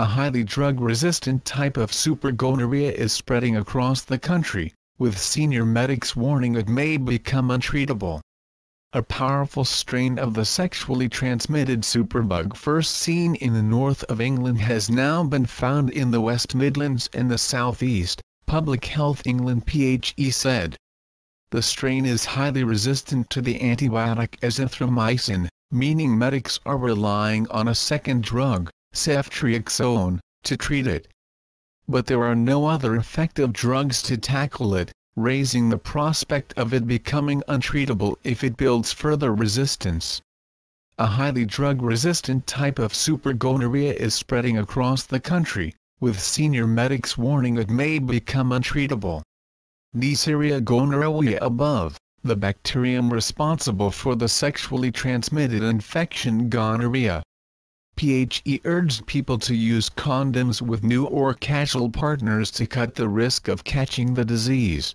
A highly drug-resistant type of supergonorrhea is spreading across the country, with senior medics warning it may become untreatable. A powerful strain of the sexually transmitted superbug first seen in the north of England has now been found in the West Midlands and the South East, Public Health England (PHE) said. The strain is highly resistant to the antibiotic azithromycin, meaning medics are relying on a second drug, ceftriaxone, to treat it. But there are no other effective drugs to tackle it, raising the prospect of it becoming untreatable if it builds further resistance. A highly drug-resistant type of supergonorrhea is spreading across the country, with senior medics warning it may become untreatable. Neisseria gonorrhoeae above, the bacterium responsible for the sexually transmitted infection gonorrhea. PHE urged people to use condoms with new or casual partners to cut the risk of catching the disease.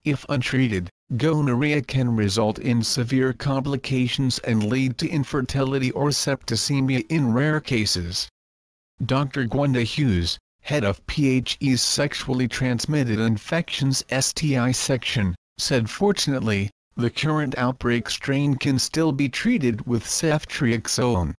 If untreated, gonorrhea can result in severe complications and lead to infertility or septicemia in rare cases. Dr. Gwenda Hughes, head of PHE's Sexually Transmitted Infections (STI) section, said fortunately, the current outbreak strain can still be treated with ceftriaxone.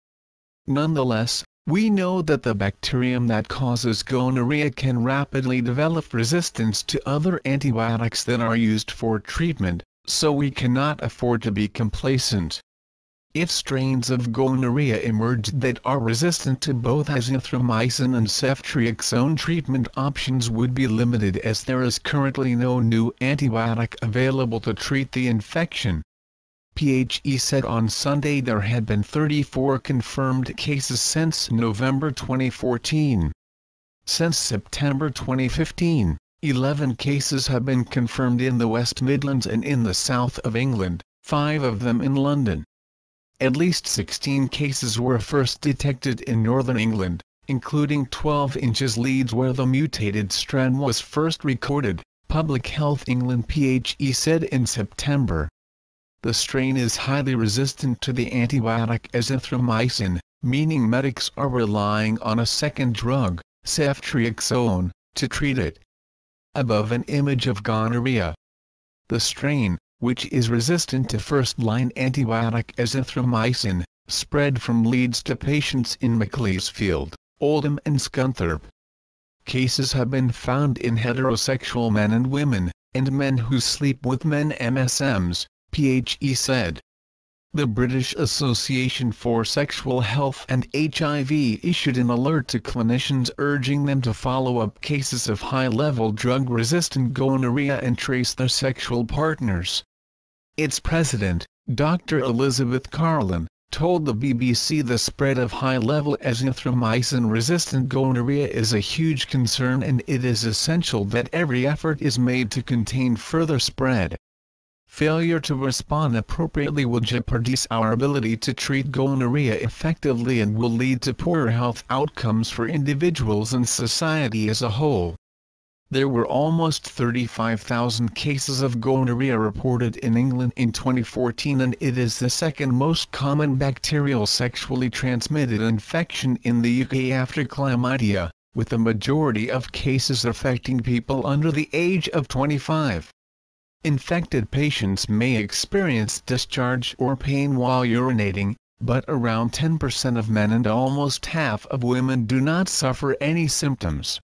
Nonetheless, we know that the bacterium that causes gonorrhea can rapidly develop resistance to other antibiotics that are used for treatment, so we cannot afford to be complacent. If strains of gonorrhea emerge that are resistant to both azithromycin and ceftriaxone, treatment options would be limited as there is currently no new antibiotic available to treat the infection. PHE said on Sunday there had been 34 confirmed cases since November 2014. Since September 2015, 11 cases have been confirmed in the West Midlands and in the south of England, 5 of them in London. At least 16 cases were first detected in northern England, including 12 in Leeds where the mutated strain was first recorded, Public Health England (PHE) said in September. The strain is highly resistant to the antibiotic azithromycin, meaning medics are relying on a second drug, ceftriaxone, to treat it. Above an image of gonorrhea. The strain, which is resistant to first-line antibiotic azithromycin, spread from Leeds to patients in Macclesfield, Oldham and Scunthorpe. Cases have been found in heterosexual men and women, and men who sleep with men (MSMs), PHE said. The British Association for Sexual Health and HIV issued an alert to clinicians urging them to follow up cases of high-level drug-resistant gonorrhea and trace their sexual partners. Its president, Dr. Elizabeth Carlin, told the BBC the spread of high-level azithromycin-resistant gonorrhea is a huge concern and it is essential that every effort is made to contain further spread. Failure to respond appropriately will jeopardize our ability to treat gonorrhea effectively and will lead to poorer health outcomes for individuals and society as a whole. There were almost 35,000 cases of gonorrhea reported in England in 2014 and it is the second most common bacterial sexually transmitted infection in the UK after chlamydia, with the majority of cases affecting people under the age of 25. Infected patients may experience discharge or pain while urinating, but around 10% of men and almost half of women do not suffer any symptoms.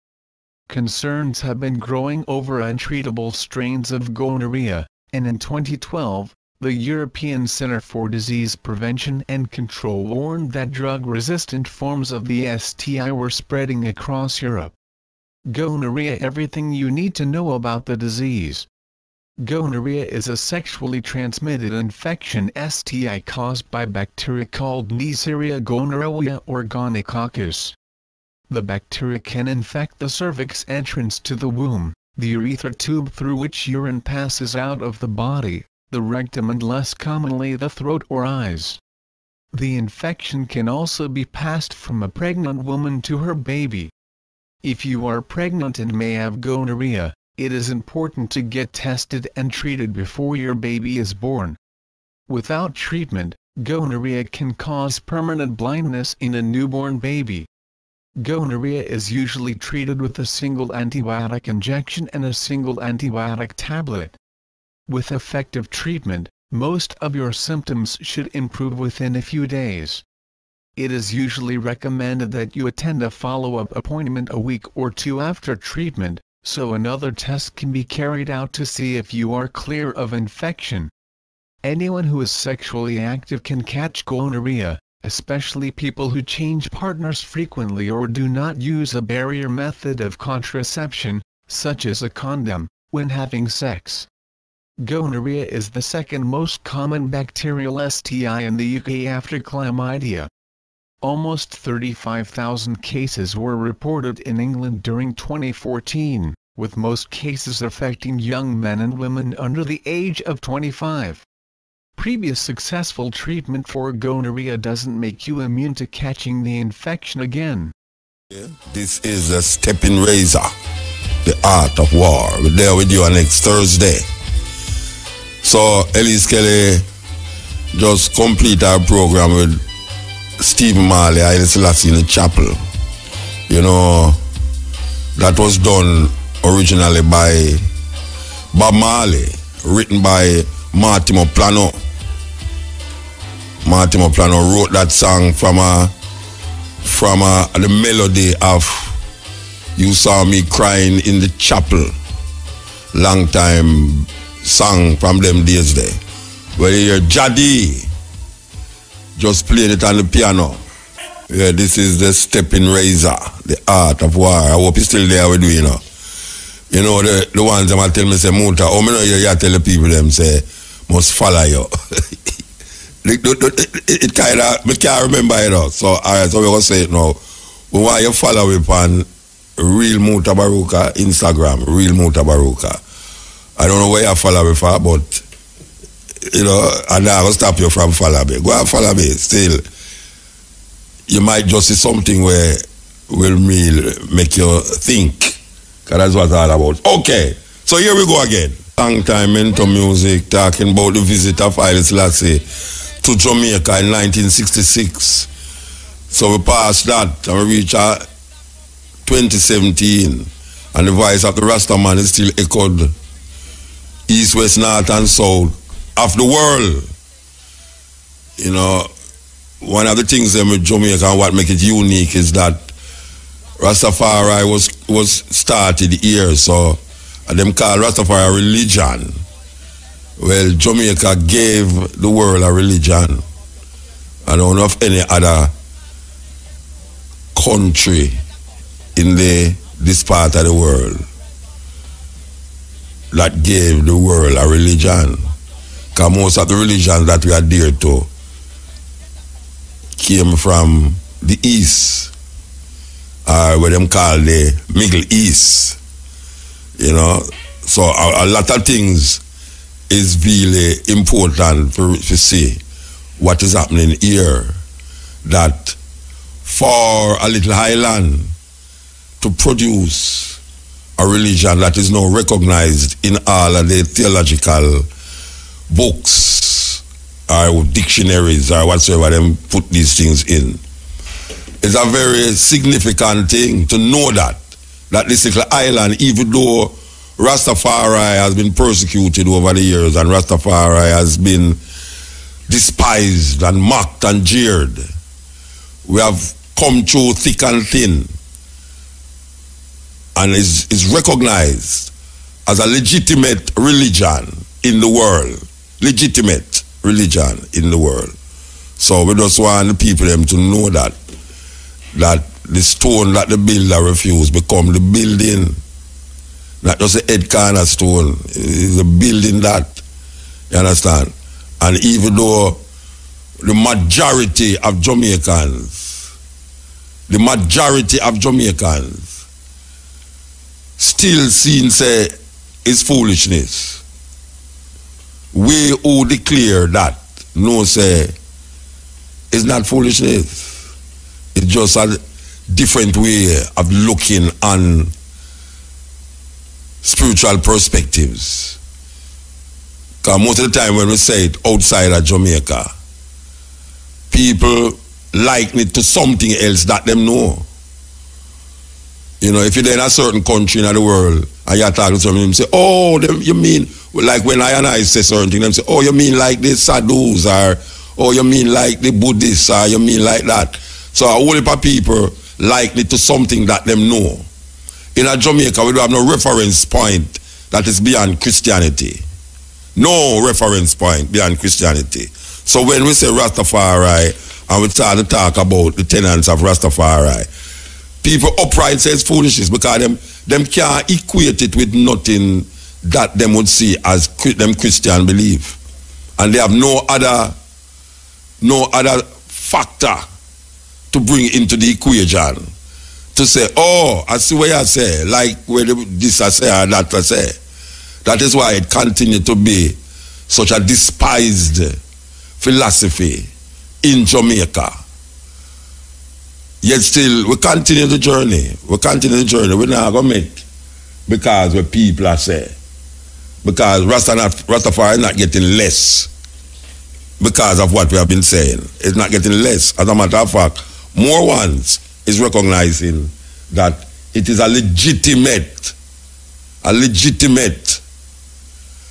Concerns have been growing over untreatable strains of gonorrhea, and in 2012, the European Centre for Disease Prevention and Control warned that drug-resistant forms of the STI were spreading across Europe. Gonorrhea: everything you need to know about the disease. Gonorrhea is a sexually transmitted infection (STI) caused by bacteria called Neisseria gonorrhoeae or gonococcus. The bacteria can infect the cervix entrance to the womb, the urethra tube through which urine passes out of the body, the rectum and less commonly the throat or eyes. The infection can also be passed from a pregnant woman to her baby. If you are pregnant and may have gonorrhea, it is important to get tested and treated before your baby is born. Without treatment, gonorrhea can cause permanent blindness in a newborn baby. Gonorrhea is usually treated with a single antibiotic injection and a single antibiotic tablet. With effective treatment, most of your symptoms should improve within a few days. It is usually recommended that you attend a follow-up appointment a week or two after treatment, so another test can be carried out to see if you are clear of infection. Anyone who is sexually active can catch gonorrhea, especially people who change partners frequently or do not use a barrier method of contraception, such as a condom, when having sex. Gonorrhea is the second most common bacterial STI in the UK after chlamydia. Almost 35,000 cases were reported in England during 2014, with most cases affecting young men and women under the age of 25. Previous successful treatment for gonorrhea doesn't make you immune to catching the infection again. This is a stepping razor, the art of war. We're there with you next Thursday. So Elise Kelly just complete our program with Stephen Marley, Haile Selassie in the chapel. You know, that was done originally by Bob Marley, written by Martimo Plano. Martimo Plano wrote that song from the melody of "You Saw Me Crying in the Chapel." Long time song from them days there. Where you hear Jadi just playing it on the piano. Yeah, this is the stepping razor, the art of war. I hope you're still there with me, you know. You know, the ones that tell me, say, Muta, oh, me know you tell the people, them say, must follow you. It kind of, I can't remember it all. So, all right, so we're going to say it now. We want you to follow me on Real Mutabaruka, Instagram, Real Mutabaruka. I don't know where you follow me for, but, you know, and I will stop you from follow me. Go and follow me. Still, you might just see something where will make you think. Because that's what it's all about. Okay, so here we go again. Long time into music, talking about the visit of Haile Selassie to Jamaica in 1966. So we passed that and we reached 2017. And the voice of the Rastaman is still echoed east, west, north, and south of the world. You know, one of the things with Jamaica and what makes it unique is that Rastafari was started here, so them call Rastafari religion. Well, Jamaica gave the world a religion. I don't know of any other country in this part of the world that gave the world a religion. Because most of the religions that we adhere to came from the East, or what them call the Middle East. You know, so a lot of things is really important to see what is happening here. That for a little island to produce a religion that is now recognized in all of the theological books or dictionaries or whatsoever them put these things in. It's a very significant thing to know that this little island, even though Rastafari has been persecuted over the years and Rastafari has been despised and mocked and jeered, we have come through thick and thin and is recognized as a legitimate religion in the world. Legitimate religion in the world. So we just want the people them to know that the stone that the builder refused become the building. Not just a head cornerstone. It's a building that. You understand? And even though the majority of Jamaicans still seen say it's foolishness. We who declare that no say it's not foolishness. It's just a different way of looking on spiritual perspectives. Because most of the time when we say it outside of Jamaica, people liken it to something else that them know. You know, if you're in a certain country in the world and you're talking to someone, say, oh, you mean, like when I say certain things, them say, oh, you mean like the sadhus, or oh, you mean like the Buddhists, or you mean like that. So a whole heap of people likely to something that them know. In a Jamaica, we don't have no reference point that is beyond Christianity. No reference point beyond Christianity. So when we say Rastafari, and we start to talk about the tenets of Rastafari, people upright says foolishness because them can't equate it with nothing that them would see as them Christian belief. And they have no other factor to bring into the equation to say, oh, I see what you say, like where this I say or that I say. That is why it continues to be such a despised philosophy in Jamaica. Yet still, we continue the journey. We continue the journey. We're not going to make because what people are saying. Because Rastafari is not getting less because of what we have been saying. It's not getting less. As a matter of fact, more ones is recognizing that it is a legitimate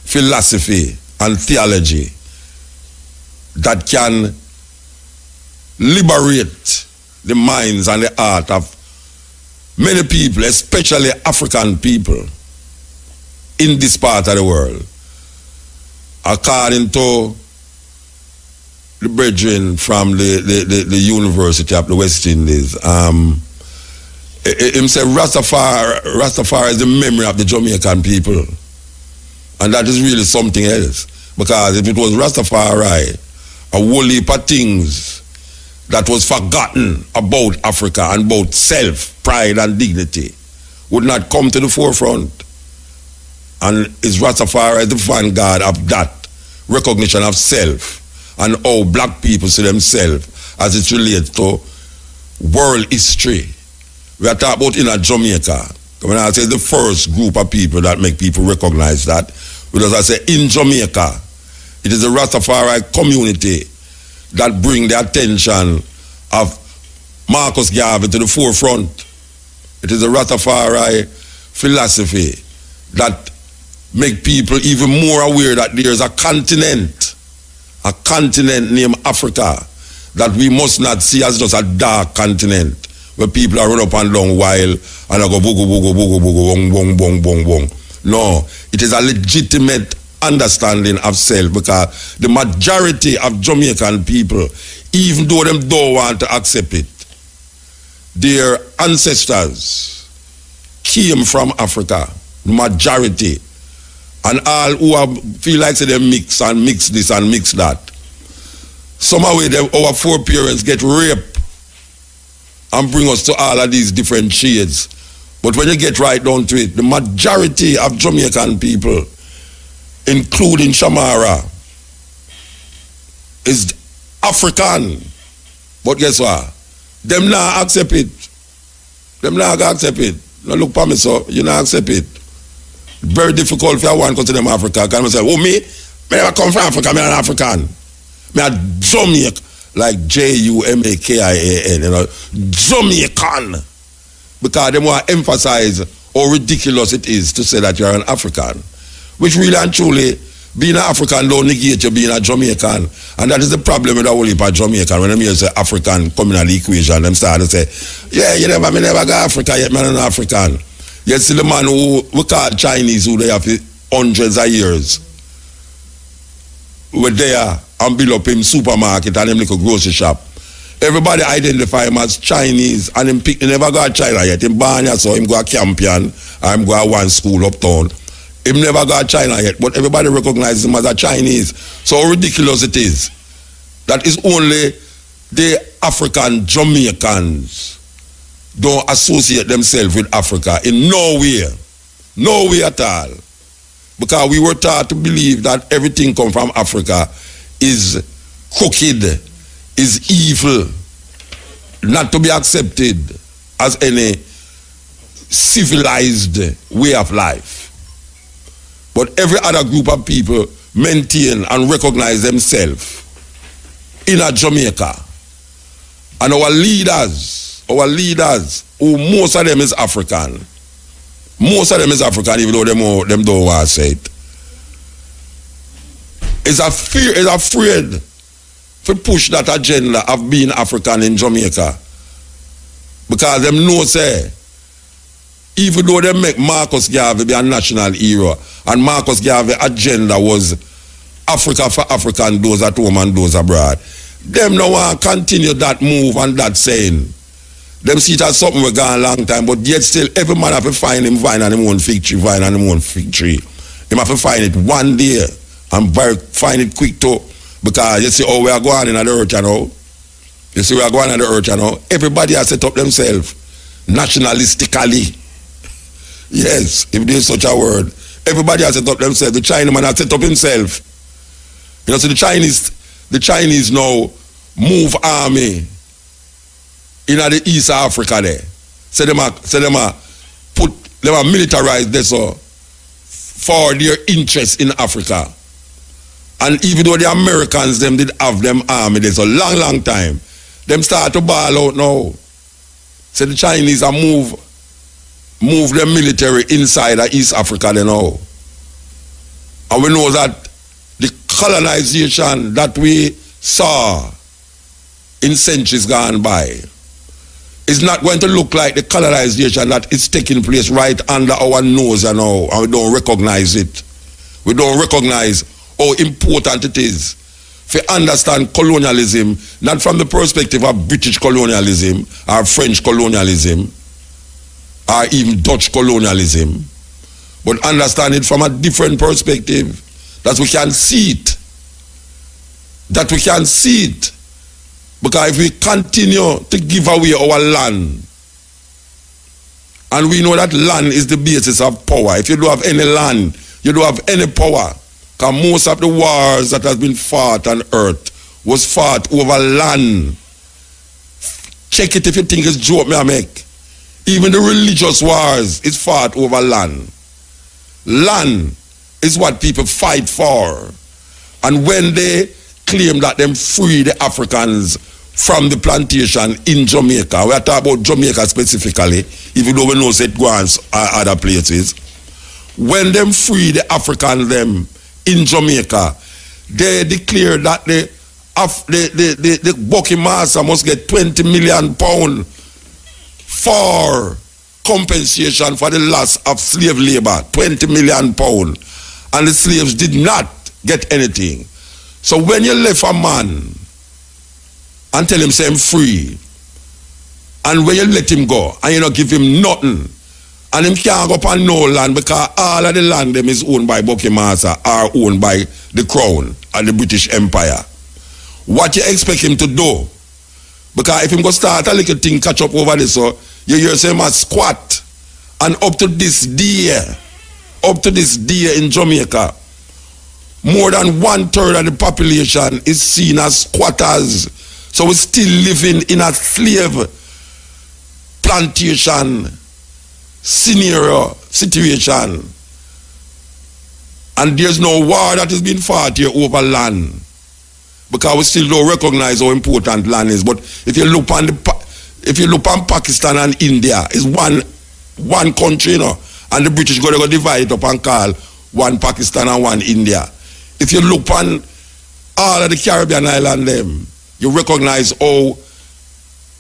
philosophy and theology that can liberate the minds and the heart of many people, especially African people in this part of the world. According to the brethren from the University of the West Indies, him say Rastafari is the memory of the Jamaican people. And that is really something else. Because if it was Rastafari, a whole heap of things that was forgotten about Africa and about self, pride and dignity would not come to the forefront. And is Rastafari the vanguard of that recognition of self and how black people see themselves as it relates to world history. We are talking about in a Jamaica. When I say the first group of people that make people recognize that, because I say in Jamaica, it is the Rastafari community that bring the attention of Marcus Garvey to the forefront. It is the Rastafari philosophy that make people even more aware that there is a continent named Africa that we must not see as just a dark continent where people are run up and down while and I go boogo boogo boogo boogo wong wong wong wong wong. No, it is a legitimate understanding of self because the majority of Jamaican people, even though them don't want to accept it, their ancestors came from Africa, the majority. And all who feel like they mix and mix this and mix that. Somehow our foreparents get raped and bring us to all of these different shades. But when you get right down to it, the majority of Jamaican people, including Shamara, is African. But guess what? Them not accept it. Them not accept it. Now look for me, so you not accept it. Very difficult for one to them Africa. Can I say, oh me never come from Africa, I'm an African. Me a Jamaican, like Jumakian, you know, Jamaican. Because they want to emphasize how ridiculous it is to say that you're an African. Which really and truly, being an African don't negate you being a Jamaican. And that is the problem with the whole heap of Jamaican. When them hear say African coming in the equation, them start to say, yeah, me never go Africa yet, man, I'm an African. Yet still the man who we call Chinese, who they have hundreds of years, were there and build up him supermarket and him little grocery shop. Everybody identify him as Chinese and him never go to China yet. Him born here, so him go to Campion or him go to one school uptown. Him never go to China yet, but everybody recognizes him as a Chinese. So how ridiculous it is. That is only the African Jamaicans don't associate themselves with Africa in no way at all. Because we were taught to believe that everything come from Africa is crooked, is evil, not to be accepted as any civilized way of life. But every other group of people maintain and recognize themselves in a Jamaica. And our leaders our leaders, who most of them is African. Most of them is African, even though them don't want to say it. Is afraid to push that agenda of being African in Jamaica. Because them know say, even though they make Marcus Garvey be a national hero, and Marcus Garvey agenda was Africa for African, those at home and those abroad, them no want to continue that move and that saying. Them see it as something we gone a long time, but yet still every man have to find him vine and him own fig tree, vine and him own fig tree. Him have to find it one day and find it quick too. Because you see how we are going in the earth, you know. You see we are going in the earth, you know. Everybody has set up themselves nationalistically. Yes, if there is such a word. Everybody has set up themselves. The Chinaman has set up himself. You know, so the Chinese now move army in the East Africa there. So them militarize this for their interest in Africa. And even though the Americans them did have them army there so long time, them start to ball out now. So the Chinese are move their military inside of East Africa they know. And we know that the colonization that we saw in centuries gone by is not going to look like the colonization that is taking place right under our nose and now, and we don't recognize it. We don't recognize how important it is to understand colonialism, not from the perspective of British colonialism or French colonialism or even Dutch colonialism, but understand it from a different perspective, that we can see it. That we can see it. Because if we continue to give away our land, and we know that land is the basis of power. If you don't have any land, you don't have any power. Because most of the wars that has been fought on earth was fought over land. Check it if you think it's joke me I make. Even the religious wars is fought over land. Land is what people fight for. And when they claim that them free the Africans from the plantation in Jamaica, we are talking about Jamaica specifically, even though we know it goes other places. When them free the Africans them in Jamaica, they declare that the Bucky Master must get £20 million for compensation for the loss of slave labor, £20 million. And the slaves did not get anything. So when you left a man and tell him say him free, and when you let him go and you don't give him nothing, and him can't go up on no land because all of the land them is owned by Bucky Master or owned by the Crown and the British Empire, what you expect him to do? Because if him go start a little thing catch up over this, so you hear him a squat. And up to this day in Jamaica, more than 1/3 of the population is seen as squatters. So we're still living in a slave plantation scenario situation. And there's no war that has been fought here over land. Because we still don't recognize how important land is. But if you look on Pakistan and India, it's one country, you know, and the British go divide it up and call one Pakistan and one India. If you look on all of the Caribbean island them, you recognize how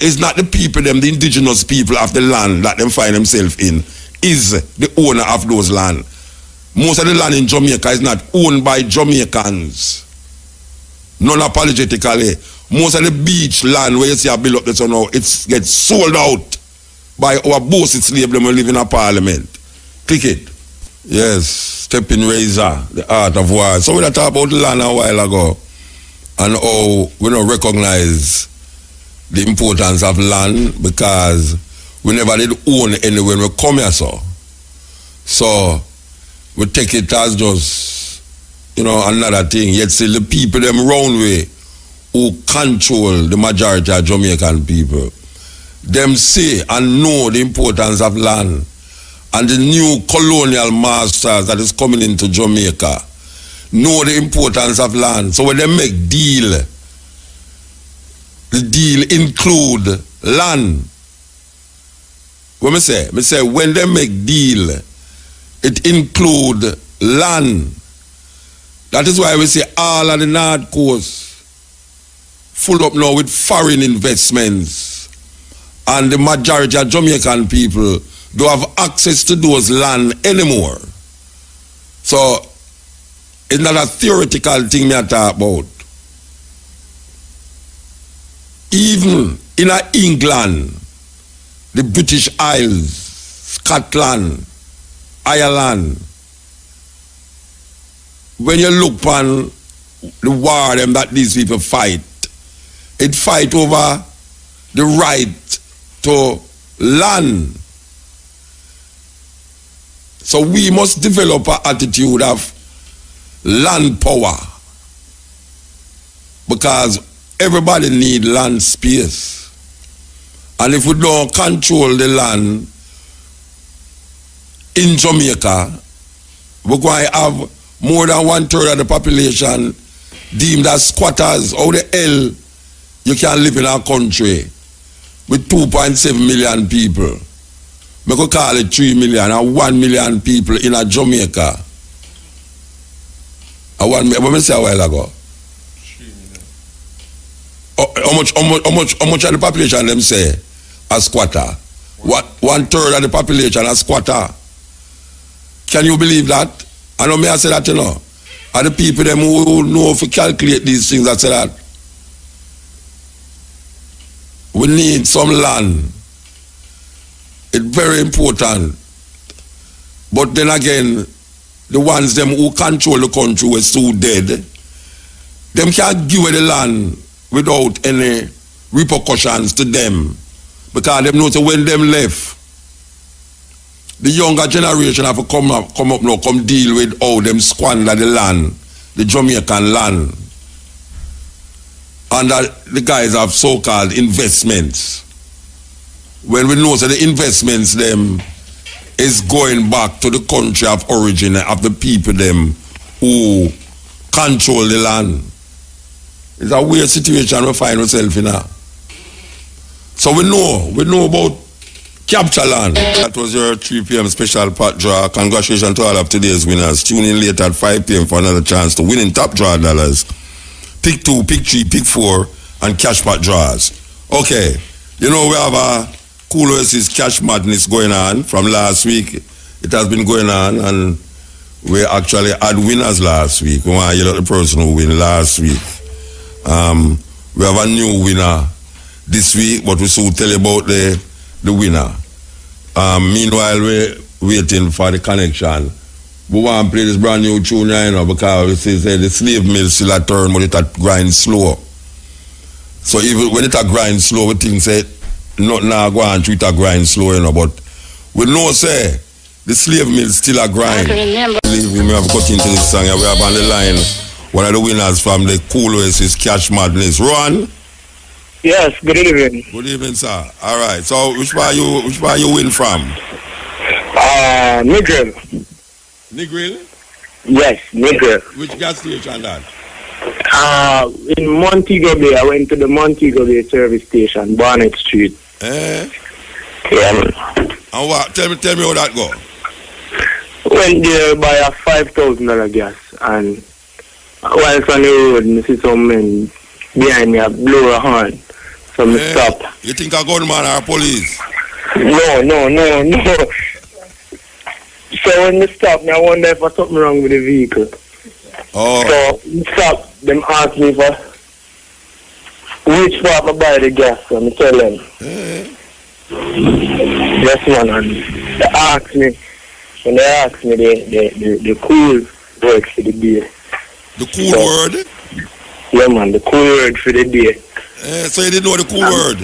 it's not the people them, the indigenous people of the land that them find themselves in, is the owner of those land. Most of the land in Jamaica is not owned by Jamaicans. Non-apologetically. Most of the beach land where you see a bill up there so now, it gets sold out by our bossy slave them who live in a parliament. Click it. Yes, stepping razor, the art of war. So we talked about the land a while ago, and how we don't recognize the importance of land because we never did own any when we come here, so we take it as just, you know, another thing. Yet still the people them round way who control the majority of Jamaican people, them see and know the importance of land. And the new colonial masters that is coming into Jamaica know the importance of land. So when they make deal, the deal include land. What me say when they make deal, it include land. That is why we say all of the North Coast full up now with foreign investments, and the majority of Jamaican people don't have access to those land anymore. So it's not a theoretical thing me I talk about. Even in England, the British Isles, Scotland, Ireland, when you look on the war them that these people fight, it fight over the right to land. So we must develop an attitude of land power, because everybody need land space. And if we don't control the land in Jamaica, we're going to have more than 1/3 of the population deemed as squatters. How the hell you can live in our country with 2.7 million people? We could call it 3 million or 1 million people in a Jamaica. What did I say a while ago? 3 million. How much of the population them say a squatter? 1/3 of the population a squatter. Can you believe that? I know me I say that, you know. Are the people them who know if to calculate these things that say that we need some land. It's very important. But then again, the ones them who control the country were so dead. Them can't give away the land without any repercussions to them. Because them know that when them left, the younger generation have to come up now, come deal with how them squander the land, the Jamaican land. And the guys have so-called investments. When we know that the investments them is going back to the country of origin of the people them who control the land. It's a weird situation we find ourselves in now. So we know about capture land. That was your 3 p.m. special pot draw. Congratulations to all of today's winners. Tune in later at 5 p.m. for another chance to win in top draw dollars. Pick 2, pick 3, pick 4, and cash pot draws. Okay, you know we have a Cool Oasis Cash Madness going on from last week. It has been going on, and we actually had winners last week. We want to yell at the person who won last week. We have a new winner this week, but we soon tell you about the winner. Meanwhile, we're waiting for the connection. We want to play this brand new tune right now because we say the slave mill still a turn, but it a grind slow. So even when it a grind slow, we think say not now go on to it a grind slow, you know, but we know say the slave mill still a grind. Believe me, we have got into this song and we have on the line one of the winners from the Cool Oasis Cash Madness. Ron? Yes, good evening. Good evening, sir. All right. So which part you win from? Negril. Negril? Yes, Negril. Which gas station that? In Montego Bay, I went to the Montego Bay service station, Barnett Street. Yeah. And what? Tell me how that go. Went there by a $5,000 gas, and whilst on the road, I see some men behind me blow a horn. So I stop. You think a gunman or police? No. So when they stop, I wonder if there's something wrong with the vehicle. Oh. So we stop, them ask me for which part I buy the gas, and I tell them. Yes, man, and they ask me, the cool word for the day. The cool word? Yeah, man, the cool word for the day. So you didn't know the cool word?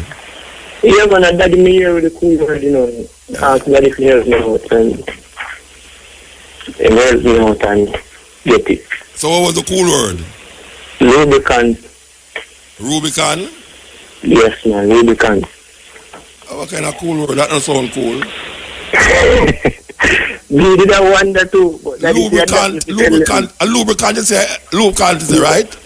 Yeah, man, I daddy me here with the cool word, you know. Ask me if he helps me out, and he helps me out and get it. So what was the cool word? Rubicon. Rubicon? Yes, man, Rubicon. What kind of cool word? That don't sound cool. Me did I wonder too. Lubricant, you say lubricant, is it right?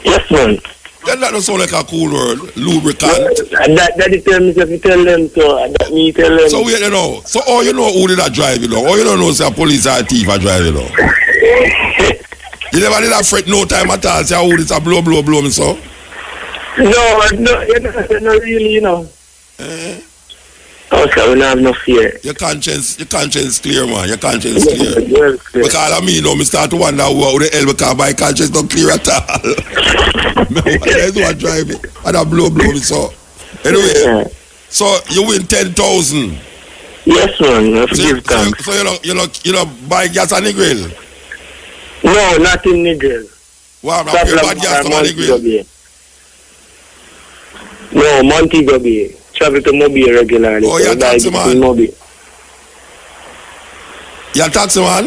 Yes, man. That don't sound like a cool word. Lubricant. That tell me if you tell them so. That me tell them. So wait, you know. So all you know who did that drive, you know. All you don't know is a police or a thief a drive, you know. You never did that fret no time at all. Say who this a blow me so. No, not really, you know. Okay, we don't have no fear. Your conscience clear, man. Your conscience clear. Well, clear. Because I mean, me start to wonder who the hell because my conscience not clear at all. That's what drive it. And I blow me so. Anyway, so you win 10,000. Yes, man. So you know buy gas on the grill? No, not in the grill. Wow, I'm paying bad gas on the grill. No, Montego Bay. Travel to Mobile regularly. Oh, you're a taxi man? You're a taxi man?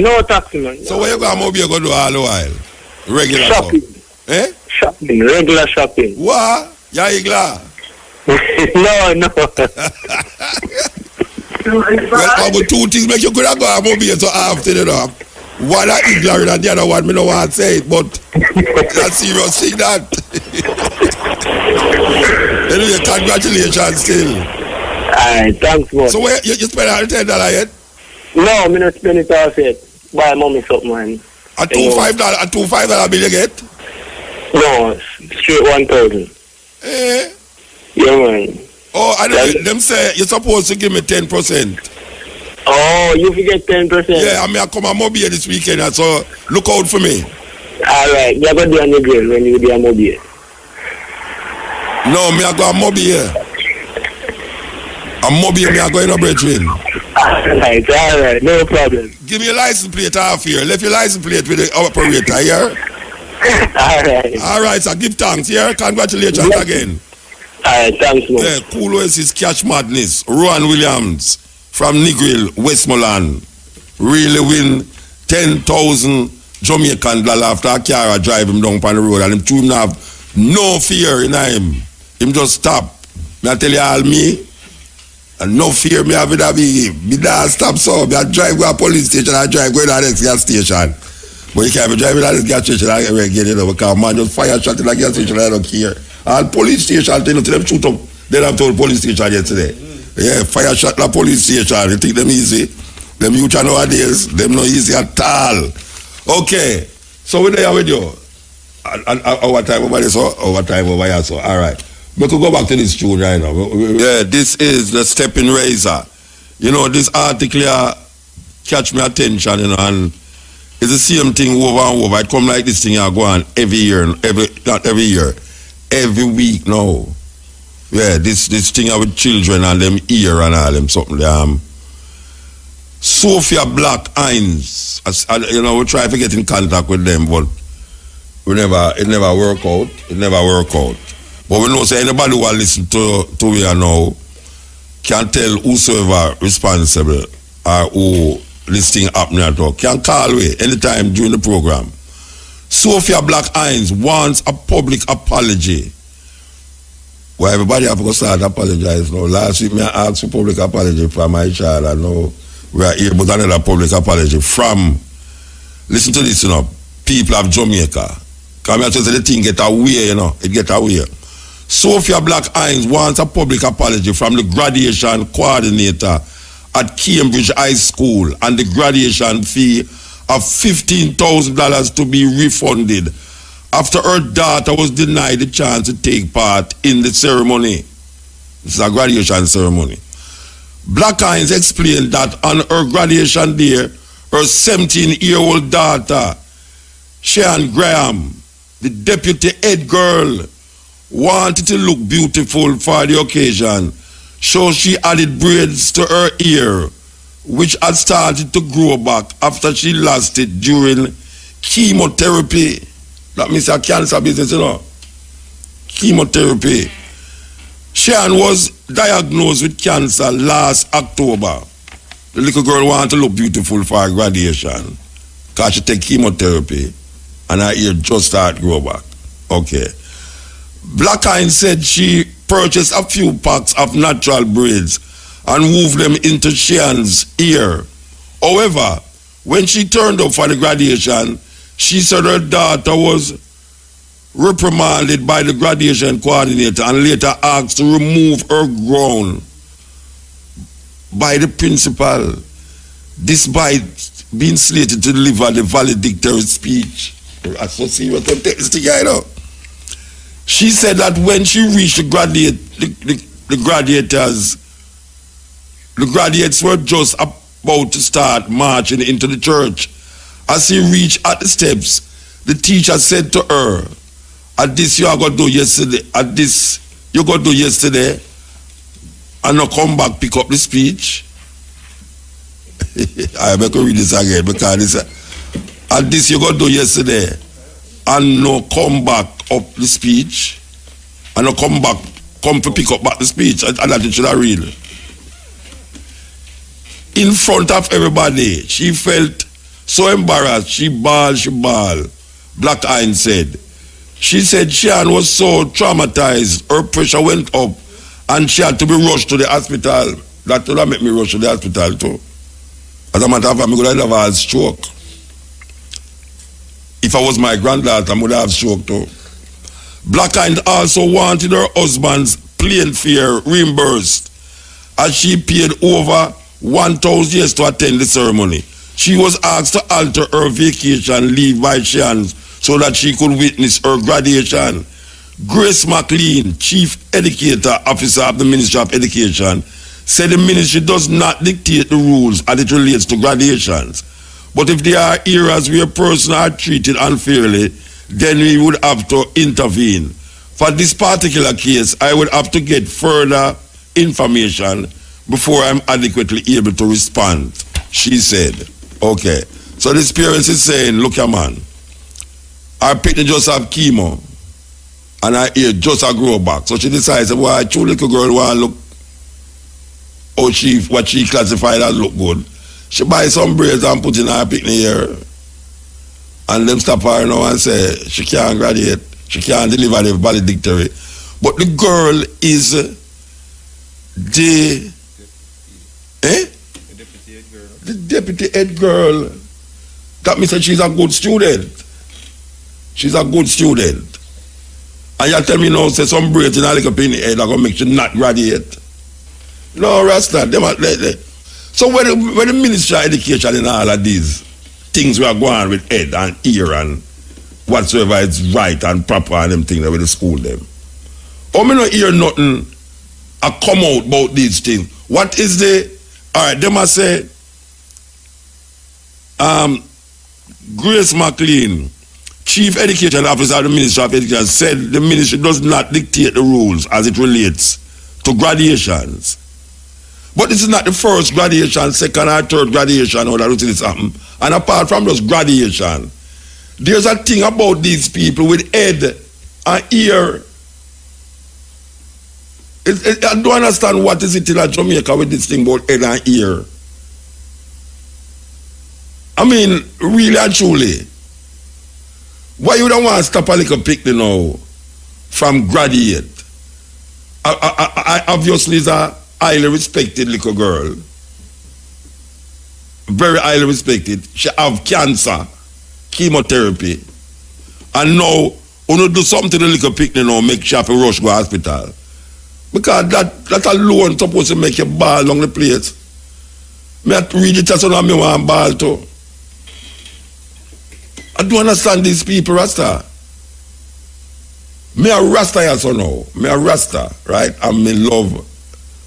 No taxi man. So where you go to Mobile go do all the while? Regular shopping. So. Eh? Shopping, regular shopping. What? You're igla? No. Well, about two things make you could have go to Mobile so after you know. One are ignorant and the other one, me no want to say it, but that's serious thing that. Anyway, congratulations still. Alright, thanks much. So where you spend $10 yet? No, me not spend it off yet. Buy mommy something, man. A $2.5 bill you get? No, straight 1,000. Eh? Yeah, man. Oh, and them say you're supposed to give me 10%. Oh, you forget 10%? Yeah, I mean, I come to Mobile this weekend, so look out for me. Alright, you're going to be on the grill when you be on Mobile. No, me I go to Mobile. I'm Mobile, me I go in a bridging. Alright, no problem. Give me a license plate off here. Left your license plate with the operator here. Alright, so give thanks here. Congratulations again. Alright, thanks, man. Yeah, Cool Oasis Cash Madness. Rowan Williams from Negril, Westmoreland. Really win 10,000 Jamaican dollars after a car drive him down on the road and him two him have no fear in him. Him just stop. Me I tell you all me. And no fear me have it a me da stop so. Me I drive go to a police station, I drive go to the next gas station. But you can't be driving at this gas station I get it because man just fire shot in the gas station, I don't care. And police station tell them shoot up. They have told police station yesterday. Yeah, fire shot the police station. You think them easy? Them youth nowadays, them not easy at all. Okay. So we're there with you. And our time over there, so our time over here, so all right. We could go back to this tune right now. Yeah, this is the Stepping Razor. You know, this article here catch my attention, you know, and it's the same thing over and over. It come like this thing here go on every year, not every year, every week now. Yeah, this thing here with children and them ear and all them something. Sophia Black Hines, you know, we try to get in contact with them, but it never work out. It never work out. But we know say anybody who will listen to we now can tell whosoever responsible or who this thing happening at all can call away anytime during the program. Sophia Black Hines wants a public apology. Well, everybody have to start apologize now. Last week I asked for public apology from my child. I know we are here, but another public apology from, listen to this, you know, people of Jamaica. Because I say the thing get away, you know, it get away. Sophia Black Hines wants a public apology from the graduation coordinator at Cambridge High School and the graduation fee of $15,000 to be refunded after her daughter was denied the chance to take part in the ceremony. This is a graduation ceremony. Black Hines explained that on her graduation day, her 17-year-old daughter, Sharon Graham, the deputy head girl, wanted to look beautiful for the occasion, so she added braids to her ear, which had started to grow back after she lost it during chemotherapy. That means a cancer business, you know. Chemotherapy. Sharon was diagnosed with cancer last October. The little girl wanted to look beautiful for her graduation because she take chemotherapy and her ear just started to grow back. Okay. Black Hines said she purchased a few packs of natural braids and moved them into Sharon's ear. However, when she turned up for the graduation, she said her daughter was reprimanded by the graduation coordinator and later asked to remove her gown by the principal, despite being slated to deliver the valedictory speech. That's so serious to take this together. She said that when she reached the graduates were just about to start marching into the church. As she reached at the steps, the teacher said to her, "At this you are going to do yesterday, at this you going to do yesterday, and now come back pick up the speech." I better read this again because at this you going to do yesterday, and now come back up the speech, and now come to pick up back the speech, and that should I read. In front of everybody, she felt so embarrassed. She bawled. Black Iron said. She said Shan was so traumatized, her pressure went up, and she had to be rushed to the hospital. That would have made me rush to the hospital too. As a matter of fact, I would have had a stroke. If I was my granddaughter, I would have stroke too. Black Iron also wanted her husband's plane fare reimbursed, as she paid over 1,000 years to attend the ceremony. She was asked to alter her vacation leave by chance so that she could witness her graduation. Grace McLean, Chief Educator Officer of the Ministry of Education, said the ministry does not dictate the rules as it relates to graduations. But if there are areas where persons are treated unfairly, then we would have to intervene. For this particular case, I would have to get further information before I'm adequately able to respond, she said. Okay, so this parents is saying, look here man, our picnic just have chemo, and I ear just a grow back. So she decides, well, a two little girl want to look, what she classified as look good. She buy some braids and put in her picnic here, and them stop her now and say, she can't graduate, she can't deliver the valedictory. But the girl is the deputy head girl. That means that she's a good student. She's a good student. And you tell me now, say some braids in a little pin head are going to make you not graduate. No, Rasta. So when the Ministry of Education and all of these things we are going with head and ear and whatsoever is right and proper and them things with the school them. Oh, me not hear nothing come out about these things. What is the, all right, they must say, Grace McLean, Chief Education Officer of the Ministry of Education, said the ministry does not dictate the rules as it relates to graduations. But this is not the first graduation, second or third graduation or that this happen. And apart from those graduation, there's a thing about these people with head and ear. I don't understand what is it in Jamaica with this thing about head and ear. I mean, really and truly, why you don't want to stop a little picnic now from graduate? I obviously is a highly respected little girl. Very highly respected. She have cancer, chemotherapy. And now, when you do something to the little picnic now, make sure to rush go to hospital. Because that alone supposed to make you ball along the place. Me read it as soon as I want ball too. I don't understand these people, Rasta. Me a Rasta here so now. Me a Rasta, right? And me love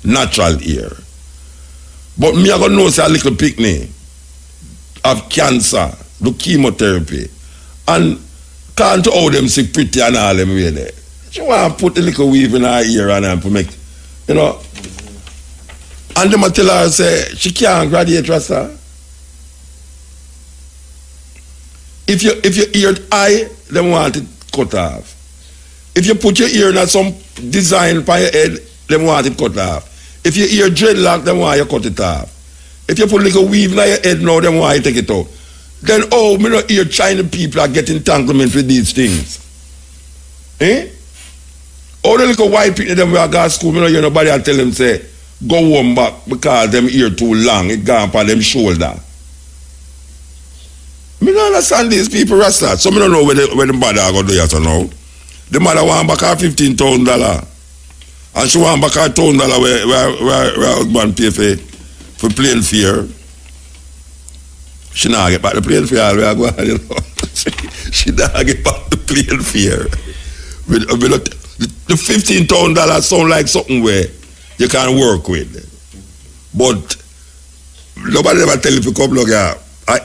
natural hair. But me a gonna know say a little picnic have cancer, do chemotherapy, and can't how them sick pretty and all them way there. She want to put a little weave in her ear and to make, you know. And them a tell her say she can't graduate, Rasta. If you ear eye, them want it cut off. If you put your ear in some design for your head, them want it cut off. If you ear dreadlock, them want you cut it off. If you put like a weave in your head now, them want you take it out. Then me not hear China people are getting entanglement with these things. Eh? All the little white people them we are go to school, me not hear nobody and tell them say, go home back because them ear too long, it gone on them shoulder. Me don't understand these people, Rasta. So me don't know where the body are going to do that now. The mother want back her $15,000. And she want back her $1,000 where her husband pay for plane fare. She not get back the plane fare, you know. She not get back the plane fare. The $15,000 sound like something where you can work with. But nobody ever tell him to come look at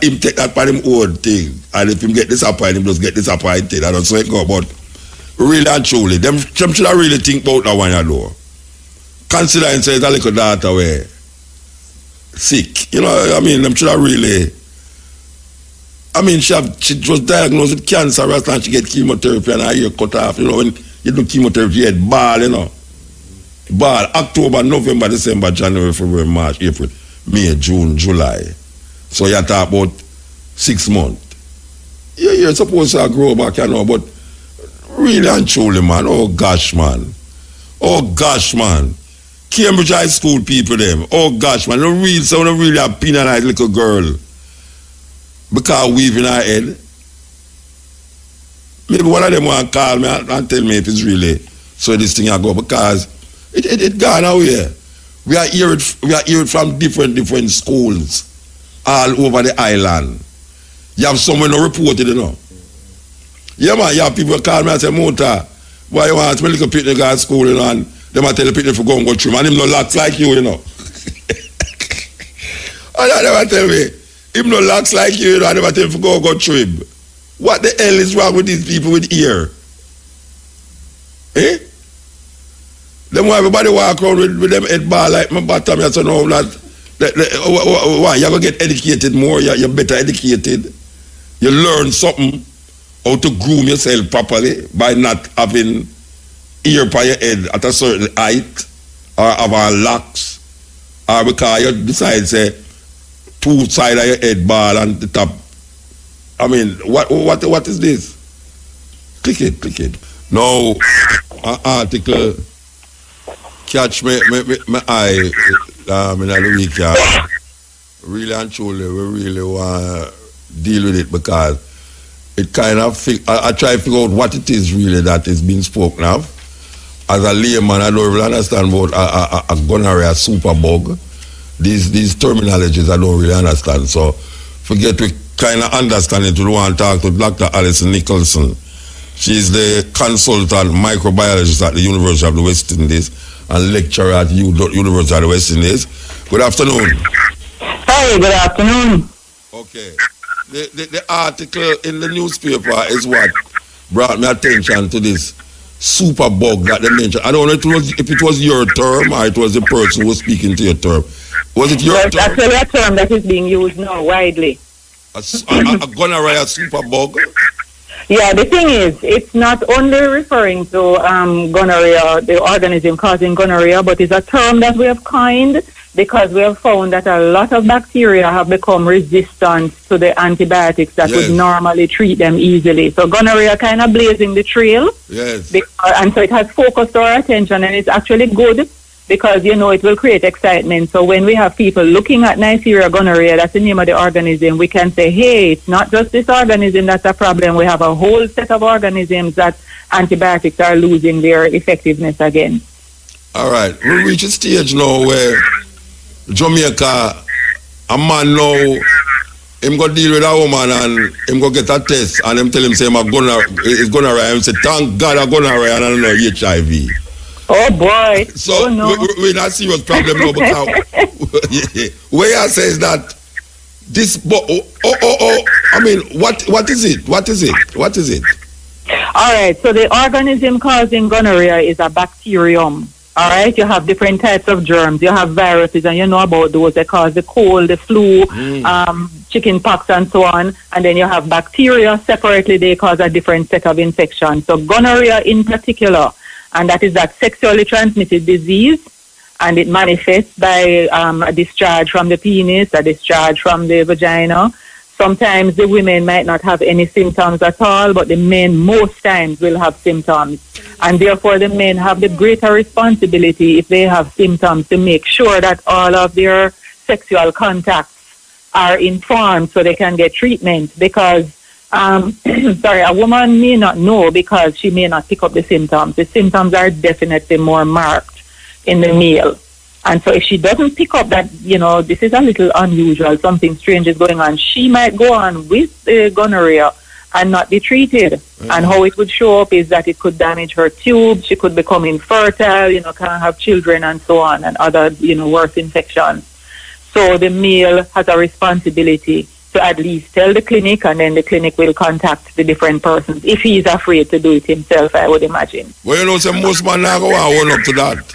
him take that for him own thing. And if him get disappointed, him just get disappointed. I don't say it go, but really and truly, them should really think about that one, you know. Considering say it's a little daughter where sick. You know, I mean, them should really. I mean, she was diagnosed with cancer last time she get chemotherapy and her ear cut off. You know, when you do chemotherapy, you get ball, you know. Ball, October, November, December, January, February, March, April, May, June, July. So you talk about 6 months. Yeah, you're supposed to grow back, you know, but really and truly, man, oh gosh, man. Oh gosh, man. Cambridge High School people, them. Oh gosh, man, someone really a penalized little girl. Because weaving her head. Maybe one of them want to call me and tell me if it's really so this thing I go, because it gone away. We are hearing from different schools all over the island. You have someone who reported, you know. Yeah, man, you have people call me and say, Mota, why you want me little picnic at school, you know, and they might tell the picnic to go and go through, and him no locks like you, you know. And they never tell me, him no locks like you, you know, and they might tell him to go and go through him. What the hell is wrong with these people with ear? Eh? Them why everybody walk around with them head bar like my bottom, you know, why? You're going to get educated more, you're better educated. You learn something, how to groom yourself properly by not having ear by your head at a certain height, or have our locks, or because you decide, say, 2 sides of your head bar and the top. I mean, what is this? Click it. Now, an article catch me eye in the week. Really and truly, we really want to deal with it, because it kind of, I try to figure out what it is really that is being spoken of. As a layman, I don't really understand about a gonorrhea super bug. These terminologies I don't really understand. So forget we kind of understand it. We want to talk to Dr. Alison Nicholson. She's the consultant microbiologist at the University of the West Indies and lecturer at University of the West Indies. Good afternoon. Hi, good afternoon. Okay. The article in the newspaper is what brought my attention to this super bug that they mentioned. I don't know if it was your term or it was the person who was speaking to your term. Was it your term? It's actually a term that is being used now widely. A gonorrhea super bug? Yeah, the thing is, it's not only referring to gonorrhea, the organism causing gonorrhea, but it's a term that we have coined because we have found that a lot of bacteria have become resistant to the antibiotics that would normally treat them easily. So gonorrhea kind of blazing the trail. Yes. And so it has focused our attention, and it's actually good because, you know, it will create excitement. So when we have people looking at Neisseria gonorrhea, that's the name of the organism, we can say, hey, it's not just this organism that's a problem. We have a whole set of organisms that antibiotics are losing their effectiveness again. All right. We reach a stage now where Jamaica, a man now, him go deal with a woman and him go get a test and him tell him say it's gonorrhea. Him say, thank God I gonorrhea and I don't know HIV. Oh boy. So we're not serious problem now, because where I says that this I mean, what is it? What is it? All right, so the organism causing gonorrhea is a bacterium. All right, you have different types of germs. You have viruses, and you know about those that cause the cold, the flu, chicken pox, and so on. And then you have bacteria. Separately, they cause a different set of infections. So gonorrhea in particular, and that is that sexually transmitted disease, and it manifests by a discharge from the penis, a discharge from the vagina. Sometimes the women might not have any symptoms at all, but the men most times will have symptoms. And therefore the men have the greater responsibility, if they have symptoms, to make sure that all of their sexual contacts are informed so they can get treatment. Because Sorry, a woman may not know because she may not pick up the symptoms. The symptoms are definitely more marked in the male. And so if she doesn't pick up that, this is a little unusual, something strange is going on, she might go on with the gonorrhea and not be treated. Mm-hmm. And how it would show up is that it could damage her tube, she could become infertile, can't have children and so on, and other, worse infections. So the male has a responsibility to at least tell the clinic, and then the clinic will contact the different persons if he is afraid to do it himself, I would imagine. Well, most men now go on up to that.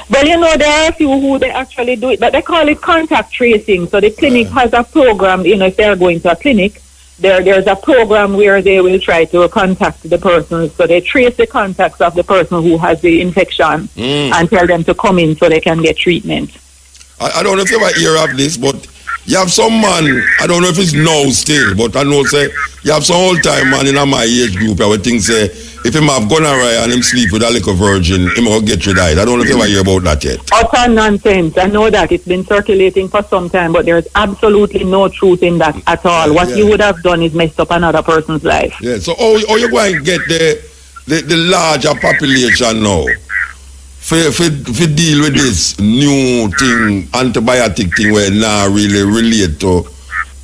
Well, there are a few who they actually do it, but they call it contact tracing. So the clinic has a program, if they're going to a clinic, there's a program where they will try to contact the person. So they trace the contacts of the person who has the infection and tell them to come in so they can get treatment. I don't know if you ever hear of this, but you have some man, I don't know if it's now still, but I know say you have some old time man in my age group I would think say if him have gonorrhea and him sleep with a little virgin, him will get rid of it. I don't know if you ever hear about that yet. Utter nonsense. I know that it's been circulating for some time, but there's absolutely no truth in that at all. What you would have done is messed up another person's life. Yeah, so how you going to get the larger population now for deal with this new thing, antibiotic thing where now really relate to,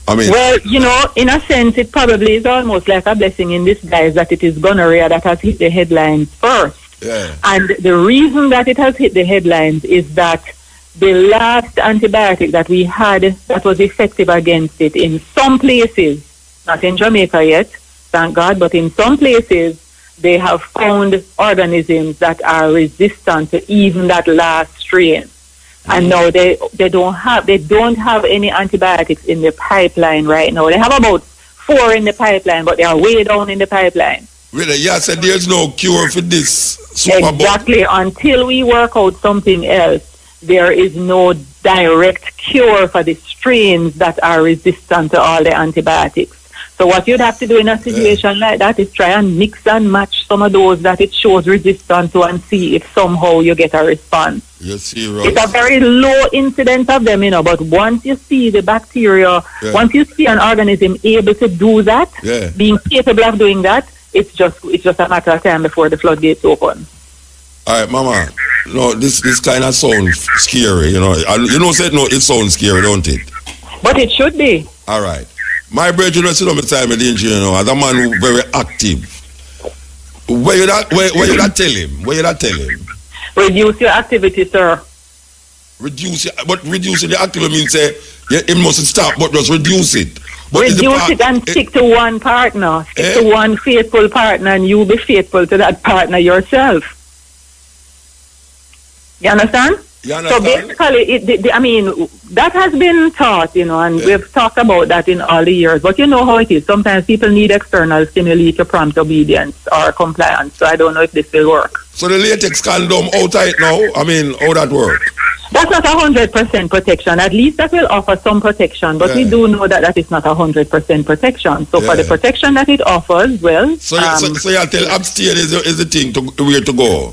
Well, in a sense, it probably is almost like a blessing in disguise that it is gonorrhea that has hit the headlines first. Yeah. And the reason that it has hit the headlines is that the last antibiotic that we had that was effective against it in some places, not in Jamaica yet, thank God, but in some places, they have found organisms that are resistant to even that last strain. And now they don't have any antibiotics in the pipeline right now. They have about 4 in the pipeline, but they are way down in the pipeline. Really? Yeah, said there's no cure for this. Exactly. Until we work out something else, there is no direct cure for the strains that are resistant to all the antibiotics. So what you'd have to do in a situation like that is try and mix and match some of those that it shows resistance to and see if somehow you get a response. Yes, it's a very low incidence of them, but once you see the bacteria, once you see an organism able to do that, being capable of doing that, it's just a matter of time before the floodgates open. All right, Mama. No, this kind of sounds scary, it sounds scary, don't it? But it should be. All right. My brother, sit on my time as a man who very active. Where you not tell him? Reduce your activity, sir. Reducing the activity means it mustn't stop, but just reduce it. But reduce it and stick to one partner. Stick to one faithful partner, and you be faithful to that partner yourself. You understand? So basically, that has been taught, and we've talked about that in all the years. But you know how it is. Sometimes people need external stimuli to prompt obedience or compliance. So I don't know if this will work. So the latex condom out tight now? How that work? That's not 100% protection. At least that will offer some protection. But we do know that is not 100% protection. So for the protection that it offers, well... So you tell abstain is the thing where to go?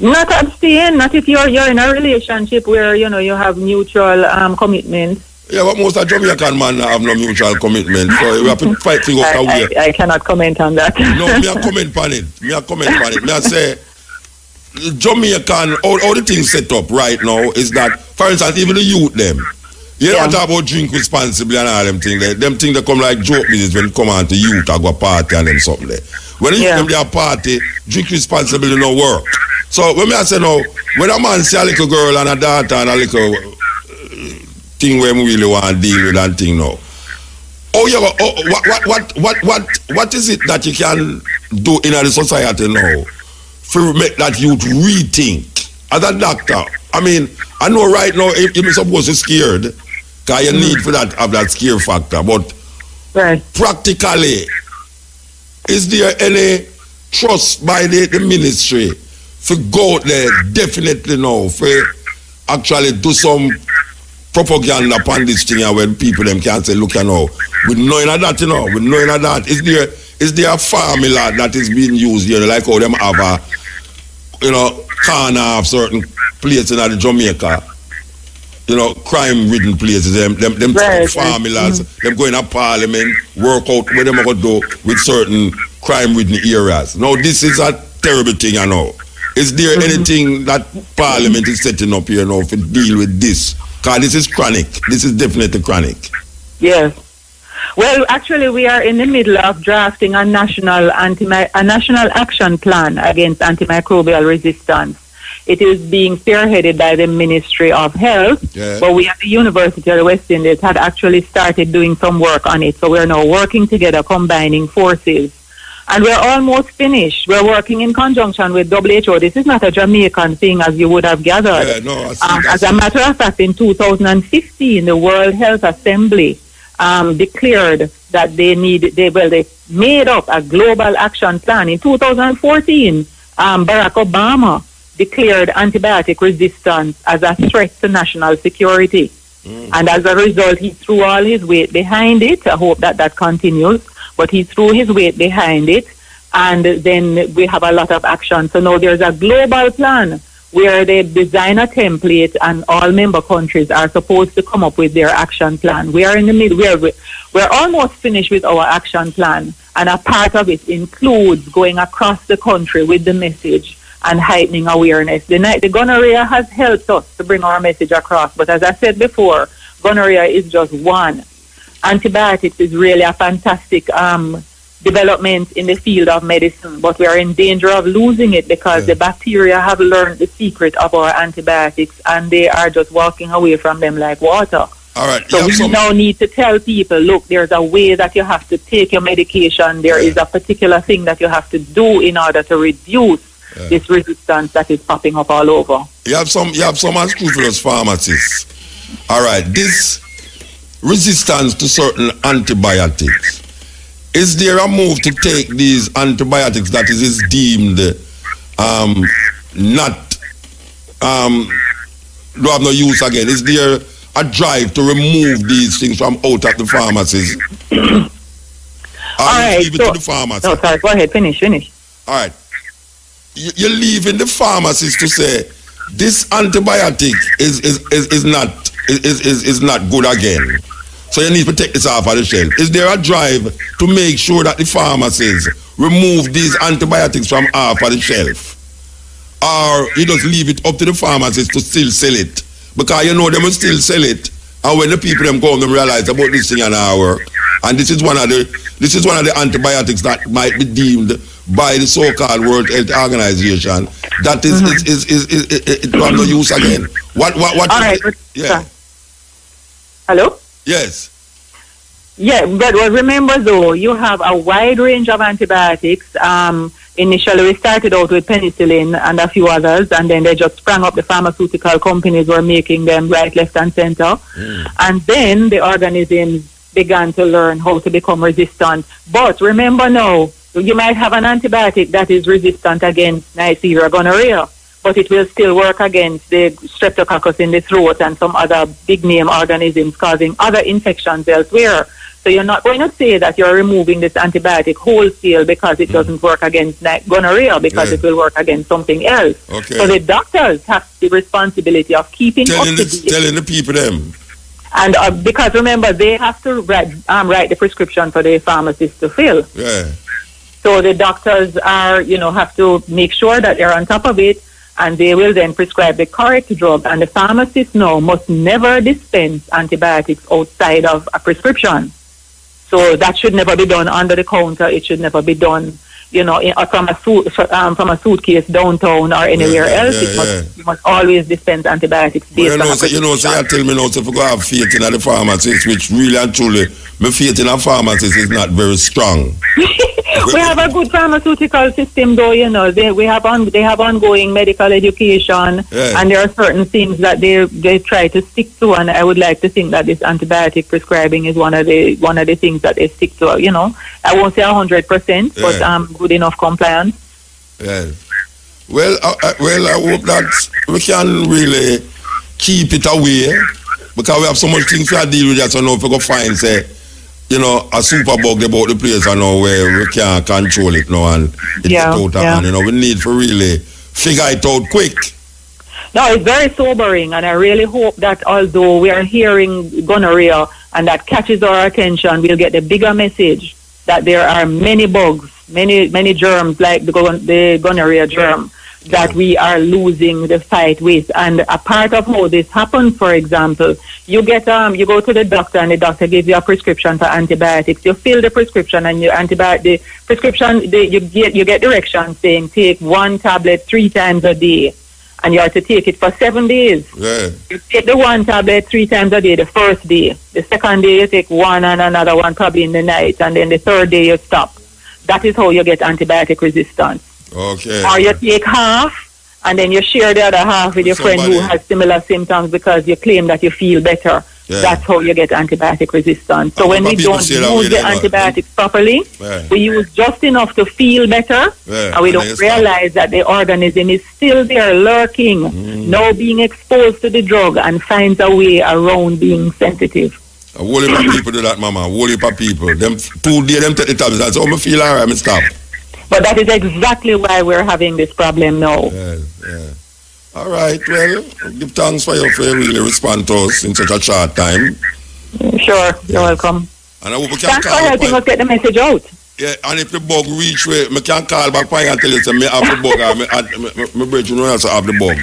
Not abstain, not if you're in a relationship where, you have mutual commitment. Yeah, but most of Jamaican men have no mutual commitment. So we have to fight to go away. I cannot comment on that. No, me a comment on it. Me I say, Jamaican, all the things set up right now is that, for instance, even the youth them, you don't talk about drink responsibly and all them things. Them things that come like joke business when it come on to youth or go party and them something there. When you them there party, drink responsibly no work. So when I say now, when a man see a little girl and a daughter and a little thing where we really want to deal with that thing now. What is it that you can do in the society now to make that youth rethink? As a doctor, I know right now you're supposed to be scared because you need for that have that scare factor, but practically, is there any trust by the ministry to go out there definitely now for actually do some propaganda upon this thing when people them can say, look, with knowing that, with knowing that, is there a formula that is being used here, like how them have a, corner of certain places in Jamaica crime-ridden places, them formulas, them going to parliament, work out what them are going to do with certain crime-ridden areas. Now, this is a terrible thing, Is there anything that parliament is setting up here now to deal with this? Because this is chronic. This is definitely chronic. Yes. Well, actually, we are in the middle of drafting a national action plan against antimicrobial resistance. It is being spearheaded by the Ministry of Health, but we at the University of the West Indies had actually started doing some work on it. So we're now working together, combining forces. And we're almost finished. We're working in conjunction with WHO. This is not a Jamaican thing, as you would have gathered. As a matter of fact, in 2015, the World Health Assembly declared that they made up a global action plan. In 2014, Barack Obama declared antibiotic resistance as a threat to national security. And as a result, he threw all his weight behind it. I hope that continues. But he threw his weight behind it. And then we have a lot of action. So now there's a global plan where they design a template and all member countries are supposed to come up with their action plan. We are in the middle. We're almost finished with our action plan. And a part of it includes going across the country with the message and heightening awareness. The gonorrhea has helped us to bring our message across. But as I said before, gonorrhea is just one. Antibiotics is really a fantastic development in the field of medicine, but we are in danger of losing it because the bacteria have learned the secret of our antibiotics and they are just walking away from them like water. All right. So we now need to tell people, look, there's a way that you have to take your medication. There is a particular thing that you have to do in order to reduce this resistance that is popping up all over. You have some unscrupulous pharmacists. All right. This resistance to certain antibiotics. Is there a move to take these antibiotics that is deemed not do have no use again? Is there a drive to remove these things from out of the pharmacies? All right. Leave it to the pharmacy. No, sorry. Go ahead. Finish. All right. You're leaving the pharmacists to say this antibiotic is not good again. So you need to take this off of the shelf. Is there a drive to make sure that the pharmacies remove these antibiotics from off of the shelf? Or you just leave it up to the pharmacies to still sell it? Because they will still sell it. And when the people them go home, they realize about this thing an hour. And this is one of the antibiotics that might be deemed by the so-called World Health Organization that it will have no use again. What all right. Yeah. Hello? Yes. Yeah, but remember though, you have a wide range of antibiotics. Initially, we started out with penicillin and a few others, and then they just sprang up. The pharmaceutical companies were making them right, left, and center. And then the organisms began to learn how to become resistant. But remember now, you might have an antibiotic that is resistant against Neisseria gonorrhea, but it will still work against the streptococcus in the throat and some other big-name organisms causing other infections elsewhere. So you're not going to say that you're removing this antibiotic wholesale because it doesn't work against gonorrhea, because it will work against something else. Okay. So the doctors have the responsibility of keeping telling the people them. And because remember, they have to write the prescription for the pharmacist to fill. Yeah. So the doctors are, have to make sure that they're on top of it, and they will then prescribe the correct drug. And the pharmacist now must never dispense antibiotics outside of a prescription. So that should never be done under the counter. It should never be done, from a suitcase downtown or anywhere else. You must always dispense antibiotics based on a prescription. So you tell me now, so if we go have faith in the pharmacist, which really and truly, my faith in a pharmacist is not very strong. We have a good pharmaceutical system, though. They have ongoing medical education, and there are certain things that they try to stick to. And I would like to think that this antibiotic prescribing is one of the things that they stick to. I won't say 100%, but good enough compliance. Yeah. Well, I hope that we can really keep it away, because we have so much things to deal with. That, so now if we go find a super bug about the place where we can't control it now, and it's out of hand. We need to really figure it out quick. No, it's very sobering, and I really hope that although we are hearing gonorrhea and that catches our attention, we'll get the bigger message that there are many bugs, many germs like the gonorrhea germ that we are losing the fight with. And a part of how this happens, for example, you go to the doctor and the doctor gives you a prescription for antibiotics. You fill the prescription and you get directions saying take one tablet 3 times a day. And you have to take it for 7 days. Yeah. You take the one tablet 3 times a day the first day. The second day you take one and another one probably in the night. And then the third day you stop. That is how you get antibiotic resistance. Okay. Or you take half and then you share the other half with your friend who has similar symptoms because you claim that you feel better. Yeah. That's how you get antibiotic resistance. So when we don't use the antibiotics properly, we use just enough to feel better, and we don't realize that the organism is still there lurking, now being exposed to the drug and finds a way around being sensitive. A whole heap of people do that, mama. A whole heap of people. Them 2 days, them take the tablets and say, I feel alright, I stop. But that is exactly why we're having this problem now. Yeah. All right, well, give thanks for you really respond to us in such a short time. Sure, you're welcome. And I hope we can Thanks for helping us get the message out. Yeah, and if the bug reach where I can call back and tell you, say, me have the bug, my brother, you also have the bug.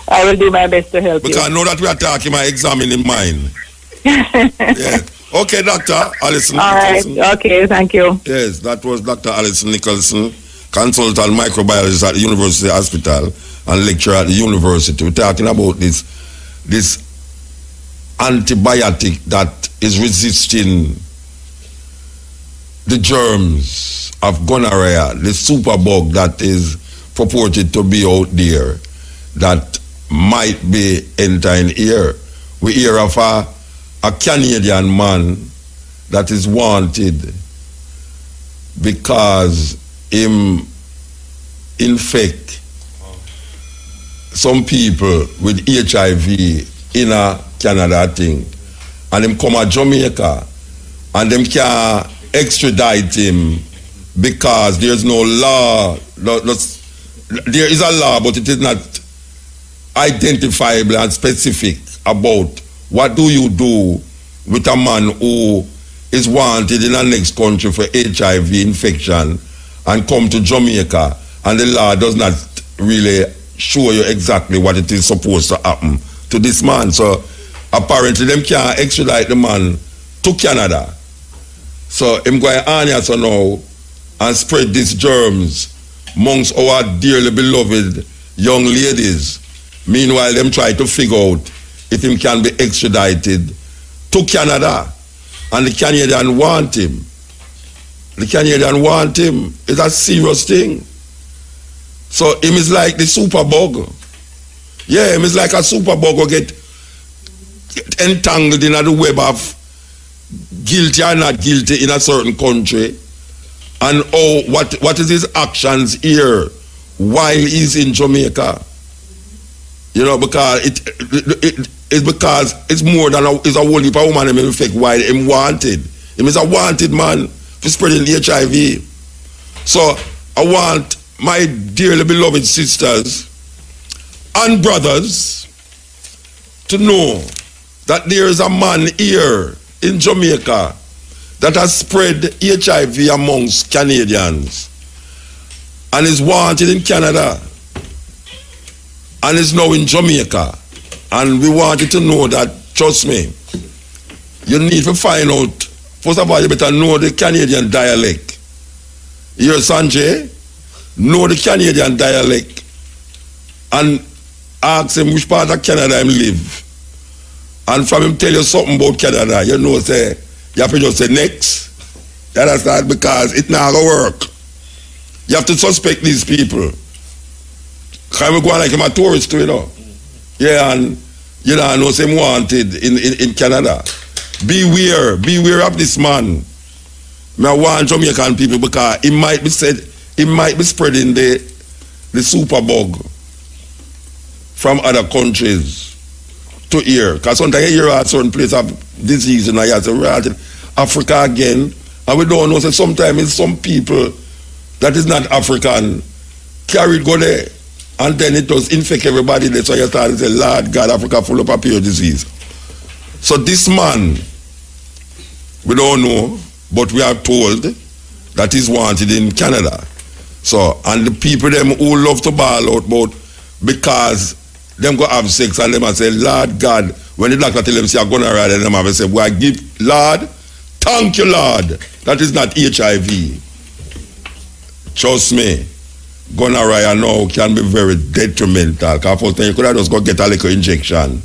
I will do my best to help because you. I know that we are talking about examining mine. Yeah. Okay, Dr. Alison All Nicholson. right, okay, thank you. Yes, that was Dr. Alison Nicholson, consultant microbiologist at the University Hospital and lecturer at the university. We're talking about this antibiotic that is resisting the germs of gonorrhea, the superbug that is purported to be out there that might be entering here. We hear of a Canadian man that is wanted because him infect some people with HIV in a Canada thing, and him come to Jamaica and them can't extradite him because there's no law. There is a law, but it is not identifiable and specific about what do you do with a man who is wanted in the next country for HIV infection and come to Jamaica and the law does not really show you exactly what it is supposed to happen to this man. So apparently them can't extradite the man to Canada. So I'm going to answer now and spread these germs amongst our dearly beloved young ladies. Meanwhile, them try to figure out if him can be extradited to Canada. And the Canadian want him. The Canadian want him. It's a serious thing. So him is like the superbug. Yeah, him is like a superbug who get entangled in the web of guilty or not guilty in a certain country. And what is his actions here while he's in Jamaica? You know, because it's because it's more than it's a whole heap of woman him infect while him wanted. Him is a wanted man for spreading HIV. So I want my dearly beloved sisters and brothers to know that there is a man here in Jamaica that has spread HIV amongst Canadians and is wanted in Canada and is now in Jamaica. And we want you to know that, trust me, you need to find out, first of all, you better know the Canadian dialect. You hear Sanjay? Know the Canadian dialect and ask him which part of Canada him live. And from him tell you something about Canada, you know, say, you have to just say next. You understand? Because it not gonna work. You have to suspect these people. Because we go like him a tourist too, you know. Yeah, and you know, I know him wanted in Canada. Beware of this man. I want Jamaican people because he might be spreading the superbug from other countries to here. Because sometimes you hear a certain place of disease and you say, right, Africa again. And we don't know, so sometimes it's some people that is not African carried go there And then it was infect everybody. That's why you started to say, Lord God, Africa full of a pure disease. So this man, we don't know, but we are told that he's wanted in Canada. So, and the people them who love to ball out about because them go have sex and them and say, Lord God, when the doctor tell them say, I'm going to ride and them have to say, well, I give, Lord, thank you, Lord. That is not HIV. Trust me, gonorrhea now can be very detrimental. Because first time you could have just go get a little injection.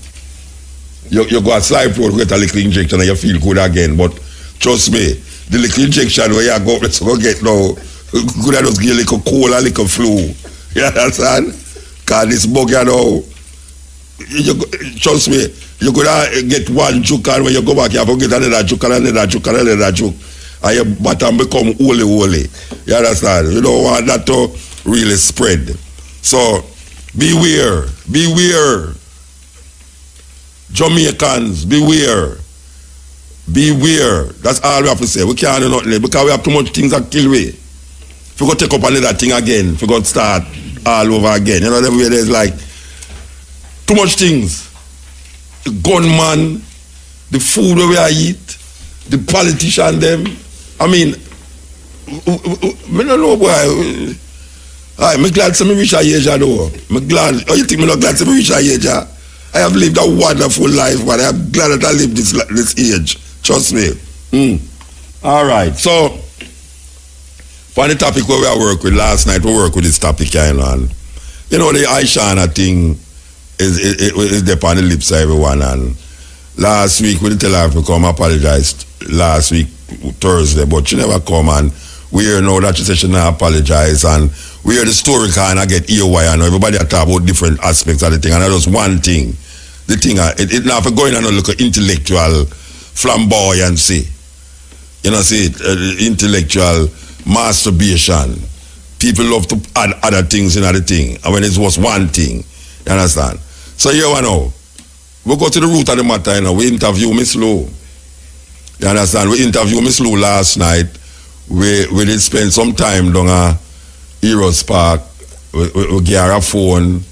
You go a slide road, get a little injection and you feel good again. But trust me, the little injection where you go, let's go get now, could have just give a little cold, a little flu. You understand? Because this bug, you know, trust me, you could get one juke and when you go back, you have to get another juke and another juke and another juke. And your bottom become holy. You understand? You don't want that to really spread. So, beware. Jamaicans, beware. That's all we have to say. We can't do nothing because we have too much things that kill we. If we go take up another thing again, if we go start all over again, you know, there's like too much things. The gunman, the food where we eat, the politician them. I mean, I don't know boy. I'm glad to reach a age though. I'm glad. Oh, you think I'm not glad to reach a age? I have lived a wonderful life, but I'm glad that I lived this age. Trust me. All right. So, for the topic where we are work with last night, we work with this topic, and you know the Aishana thing is there on the lips of everyone. And last week we didn't tell her to come apologize. Last week Thursday, but she never come, and we hear now that she said she not apologize, and we hear the story kind of get earwire, and everybody talk about different aspects of the thing, and that was one thing. The thing, it now for going on a look at intellectual flamboyancy, you know, see it, intellectual masturbation. People love to add other things in other thing, and when it was one thing, you understand? So here we know, we go to the root of the matter, you know, we interview Miss Lou. You understand? We interviewed Miss Lou last night. We did spend some time down at Heroes Park. We gave her a phone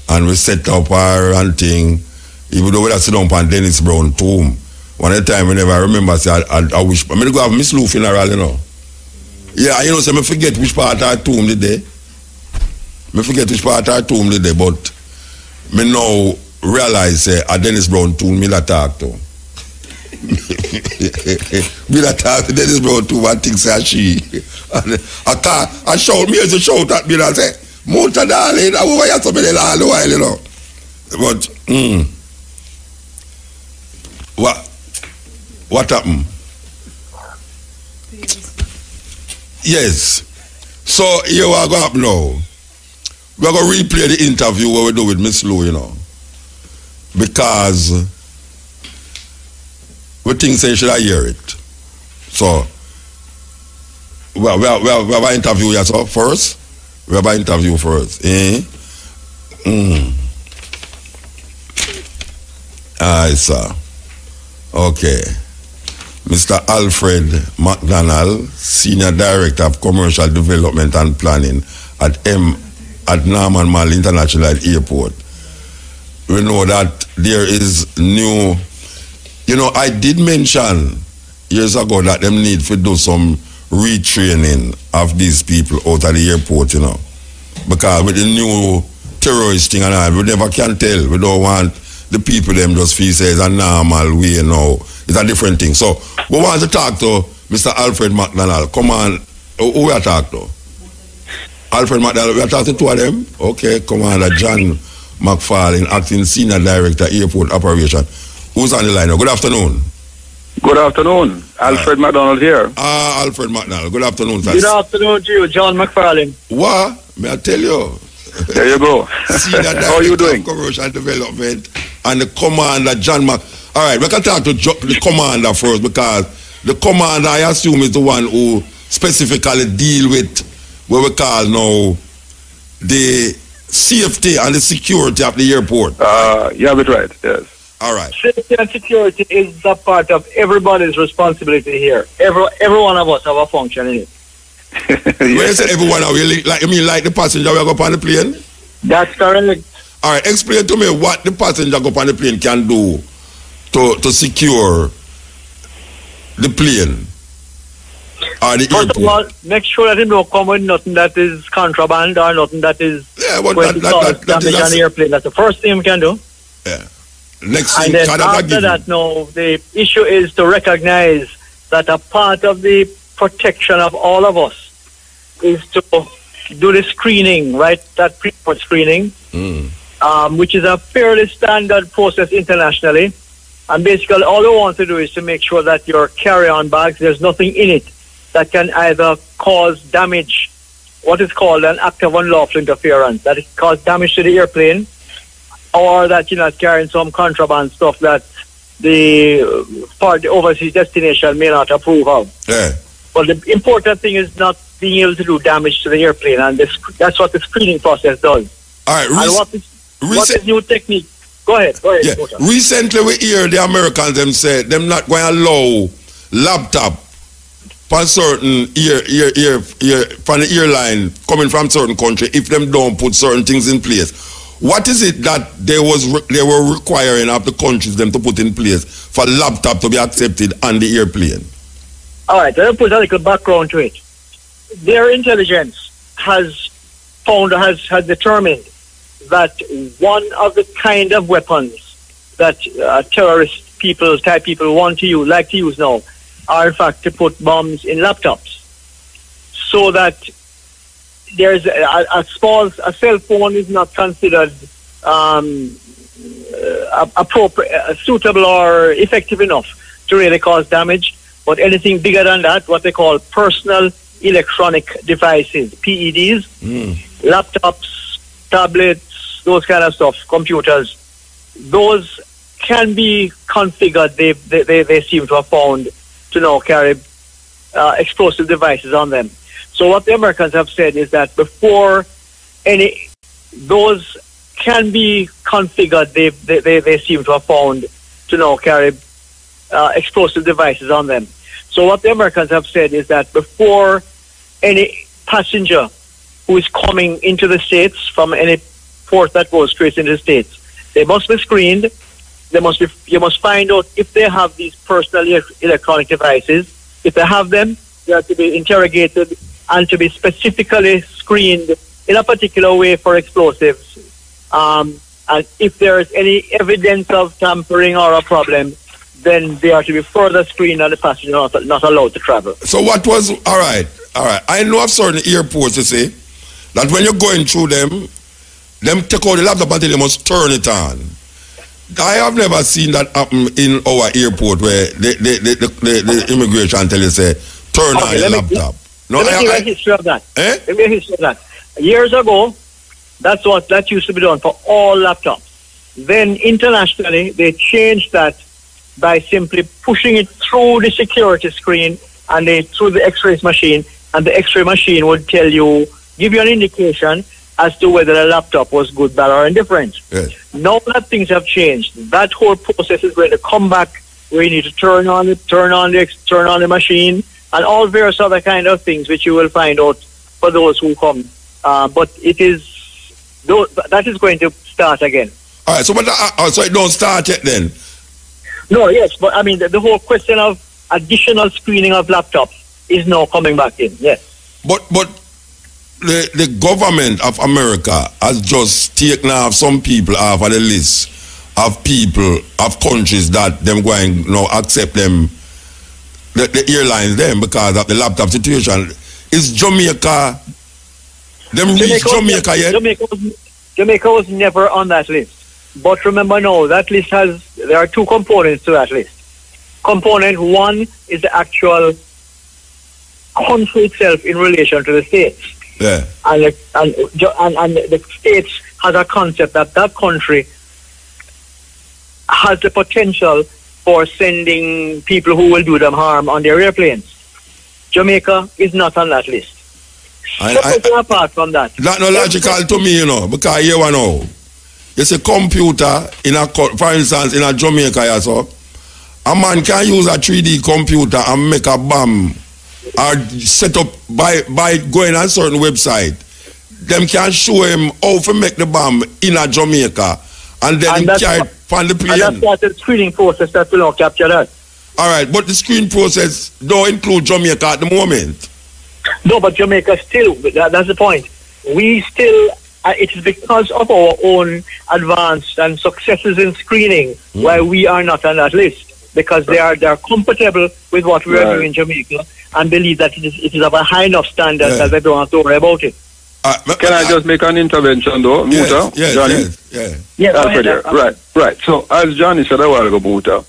and we set up her and thing. Even though we had sit down on Dennis Brown tomb. One of the time, whenever I remember, say, I wish, I'm going to go have Miss Lou funeral, you know. Yeah, you know, so I forget which part of her tomb did they. I forget which part of her tomb did they, but I now realize, say, a Dennis Brown tomb, me that talk to. Me that talk to Dennis Brown tomb, and things say she. I shout, me as a shout at me and say, Muta darling, I'm over here somebody all the while, you know. But, what happened? Yes. So here we are going up now. We're going to replay the interview where we do with Miss Lou, you know. Because we think say should I hear it. So we have an interview yourself first. We have an interview first. Aye, sir. Okay. Mr. Alfred McDonald, Senior Director of Commercial Development and Planning at Norman Mall International Airport. We know that there is new, you know, I did mention years ago that them need to do some retraining of these people out of the airport, you know. Because with the new terrorist thing and all, we never can tell. We don't want the people them just feel say it's a normal way, you know. It's a different thing. So we want to talk to Mr. Alfred McDonald. Come on, who we are talking to? Alfred McDonald, we are talking to two of them? Okay, Commander John McFarlane, Acting Senior Director, Airport Operation. Who's on the line? Good afternoon. Good afternoon. Alfred McDonald here. Alfred McDonald. Good afternoon, sir. Good afternoon to you, John McFarlane. What? May I tell you? There you go. Senior Director How are you doing? of Commercial Development and the Commander John All right, we can talk to the Commander first because the Commander, I assume, is the one who specifically deal with what we call now the safety and the security of the airport. You have it right, yes. All right. Safety and security is a part of everybody's responsibility here. Every one of us have a function in it. When you say everyone, like the passenger we go up on the plane? That's correct. All right, explain to me what the passenger go on the plane can do to secure the plane or the First airport. of all, make sure that him don't come with nothing that is contraband or nothing that is But going to cause damage on the airplane. That's the first thing we can do. Yeah. Next And thing, then after that, no, the issue is to recognize that a part of the protection of all of us is to do the screening, right? That pre-port screening, which is a fairly standard process internationally. And basically, all we want to do is to make sure that your carry-on bags, there's nothing in it that can either cause damage, what is called an act of unlawful interference, that it cause damage to the airplane, or that you're not carrying some contraband stuff that the overseas destination may not approve of. Yeah. But the important thing is not being able to do damage to the airplane, and that's what the screening process does. All right. And what is new technique? Go ahead. Yeah. Recently, we hear the Americans them say them not going to allow laptop for certain from the airline coming from certain country if them don't put certain things in place. What is it that they were requiring of the countries them to put in place for laptop to be accepted on the airplane? All right, let me put a little background to it. Their intelligence has determined that one of the kind of weapons that terrorist type people like to use now, are in fact to put bombs in laptops. So that there's a cell phone is not considered appropriate, suitable or effective enough to really cause damage. But anything bigger than that, what they call personal electronic devices, PEDs, laptops, tablets, those kind of stuff, computers, those can be configured. They seem to have found to now carry explosive devices on them. So what the Americans have said is that before those can be configured, they seem to have found to now carry explosive devices on them. So what the Americans have said is that before any passenger who is coming into the States from any port that goes straight into the States, they must be screened. You must find out if they have these personal electronic devices. If they have them, they are to be interrogated and to be specifically screened in a particular way for explosives. And if there is any evidence of tampering or a problem, then they are to be further screened and the passenger not allowed to travel. So what was, all right. I know of certain airports, you see, that when you're going through them take out the laptop until you must turn it on. I have never seen that happen in our airport where the immigration tell you, say, turn on your laptop. Let me give a history of that. Let me give a history of that. Years ago, that used to be done for all laptops. Then internationally, they changed that by simply pushing it through the security screen and through the X-ray machine, and the X-ray machine would give you an indication as to whether the laptop was good, bad, or indifferent. Yes. Now that things have changed, that whole process is going to come back where you need to turn on the machine, and all various other kind of things which you will find out for those who come. But that is going to start again. All right, so it don't start yet then? No, yes, but I mean the whole question of additional screening of laptops is now coming back in. Yes. But the government of America has just taken off some people off of the list of people of countries that them going accept them, the airlines them, because of the laptop situation. Is Jamaica reach Jamaica yet? Jamaica was never on that list. But remember now, that list there are two components to that list. Component one is the actual country itself in relation to the states. Yeah. And the states has a concept that country has the potential for sending people who will do them harm on their airplanes. Jamaica is not on that list. Apart from that. That's not logical to me, because here we know. It's a computer, for instance, in a Jamaica, so a man can use a 3D computer and make a bomb or set up by going on a certain website. them can show him how to make the bomb in a Jamaica, and then him carry it on the plane. And that's the screening process that will not capture that. All right, but the screening process don't include Jamaica at the moment. No, but Jamaica still, that's the point. We still, it is because of our own advance and successes in screening why we are not on that list. Because they are comfortable with what we are doing in Jamaica and believe that it is of a high enough standard that they don't have to worry about it. Can I just make an intervention though, Muta? Johnny? Right. So as Johnny said a while ago, Muta,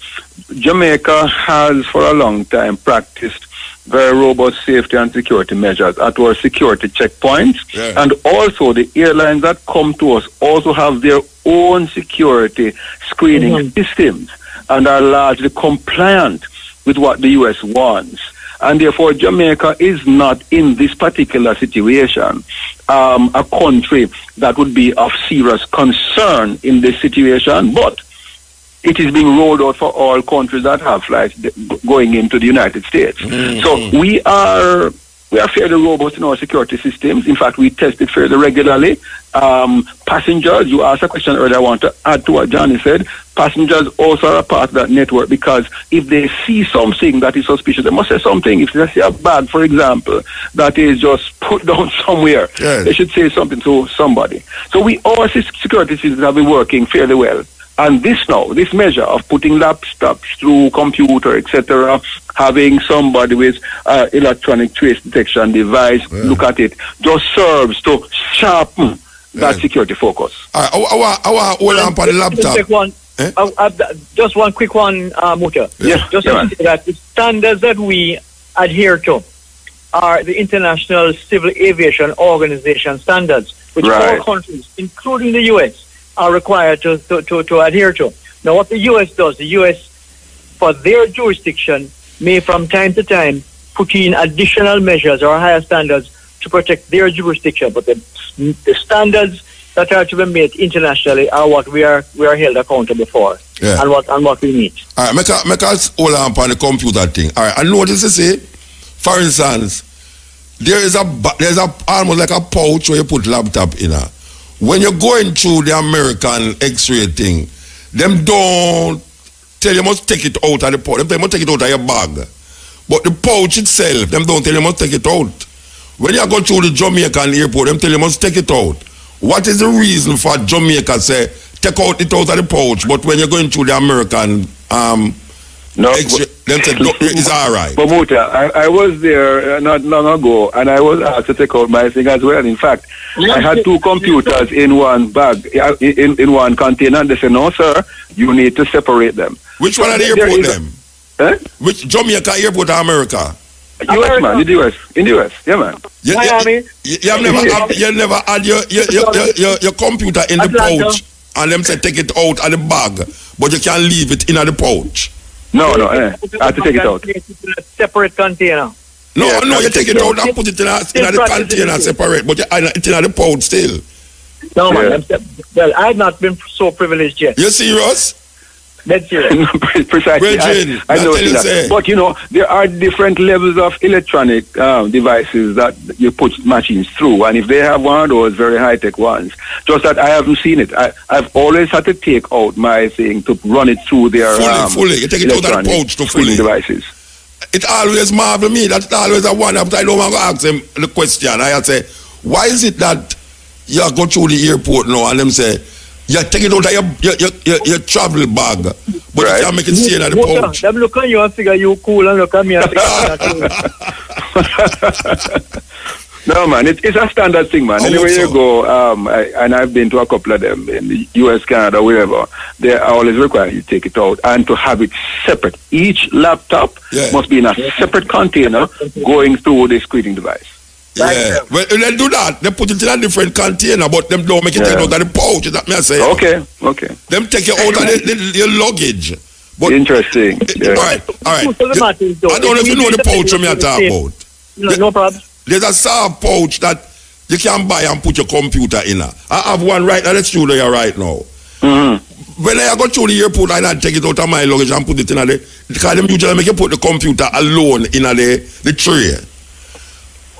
Jamaica has for a long time practiced very robust safety and security measures at our security checkpoints, and also the airlines that come to us also have their own security screening systems and are largely compliant with what the U.S. wants. And therefore, Jamaica is not in this particular situation a country that would be of serious concern in this situation, but it is being rolled out for all countries that have flights going into the United States. So we are fairly robust in our security systems. In fact, we test it fairly regularly. Passengers, you asked a question earlier, I want to add to what Johnny said. Passengers also are a part of that network because if they see something that is suspicious, they must say something. If they see a bag, for example, that is just put down somewhere, they should say something to somebody. So our security systems have been working fairly well. And this measure of putting laptops through computer, etc., having somebody with electronic trace detection device look at it, just serves to sharpen that security focus. I hold on for the laptop. Just one quick one, Muta. Yes. Just to say that the standards that we adhere to are the International Civil Aviation Organization standards, which all countries, including the U.S., are required to adhere to. Now, what the U.S. does, the U.S., for their jurisdiction, may from time to time put in additional measures or higher standards to protect their jurisdiction. But the standards that are to be made internationally are what we are held accountable for and what we meet. All right, make us hold on the computer thing. All right, I notice to say, for instance, there's almost like a pouch where you put laptop in. When you're going through the American X-ray thing, them don't tell you must take it out of the pouch. Them tell you must take it out of your bag. But the pouch itself, them don't tell you must take it out. When you go through the Jamaican airport, them tell you must take it out. What is the reason for Jamaica say take out it out of the pouch, but when you're going through the American X-ray, them say no, it's all right? But Muta, I was there not long ago, and I was asked to take out my thing as well. In fact, I had two computers in one bag, in one container, and they said, no, sir, you need to separate them. Which one are the airport them? Which Jamaica airport or America? US, man, in the US. In the US, yeah, man. You never had your computer in the pouch, and them say take it out of the bag, but you can't leave it in the pouch. No, I have to take it out. Separate container. No, you take it out and put it in the container separate, but it's in the pouch still. No, man. Well, I have not been so privileged yet. You serious? That's serious. Precisely. I know that. But you know, there are different levels of electronic devices that you put machines through, and if they have one of those very high-tech ones, just that I haven't seen it. I've always had to take out my thing to run it through their fully. You take it out of the pouch to fully devices. It always marvels me. That's always a one. After I don't want to ask them the question, I say, why is it that you go through the airport now and them say, you take it out of your travel bag, but you can't make it stay in the pouch? Them look at you and figure you cool, and look at me and figure cool. No, man, it's a standard thing, man. Anywhere you go, and I've been to a couple of them in the US, Canada, wherever, they are always required you to take it out and to have it separate. Each laptop must be in a separate container going through the screening device. Yeah, well, they do that. They put it in a different container, but them don't make it take it out of the pouch. Is that me I say? Okay. Them take it out of your luggage. But interesting. All right. I don't know if you know the pouch I'm talking about. No problem. There's a soft pouch that you can buy and put your computer in. I have one right now. Let's show you right now. When I go to the airport, I take it out of my luggage and put it in because them usually make you put the computer alone in the tray.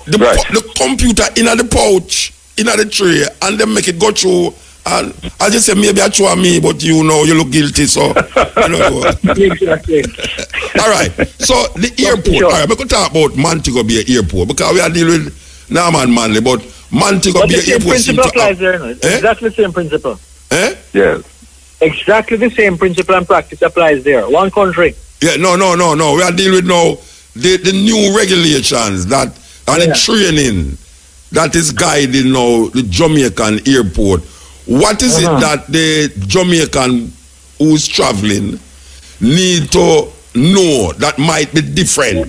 The computer in the pouch in the tray and then make it go through. And I just say maybe I try me, but you know you look guilty, so you know. Exactly. All right. So the airport. Sure. All right, we could talk about Montego Bay Airport because we are dealing with Norman Manley, but Montego Bay Airport. The principle applies there. No? Exactly the same principle. Yes. Exactly the same principle and practice applies there. One country. Yeah. No. We are dealing with now the new regulations that and the training that is guiding now the Jamaican airport. What is it that the Jamaican who's traveling need to know that might be different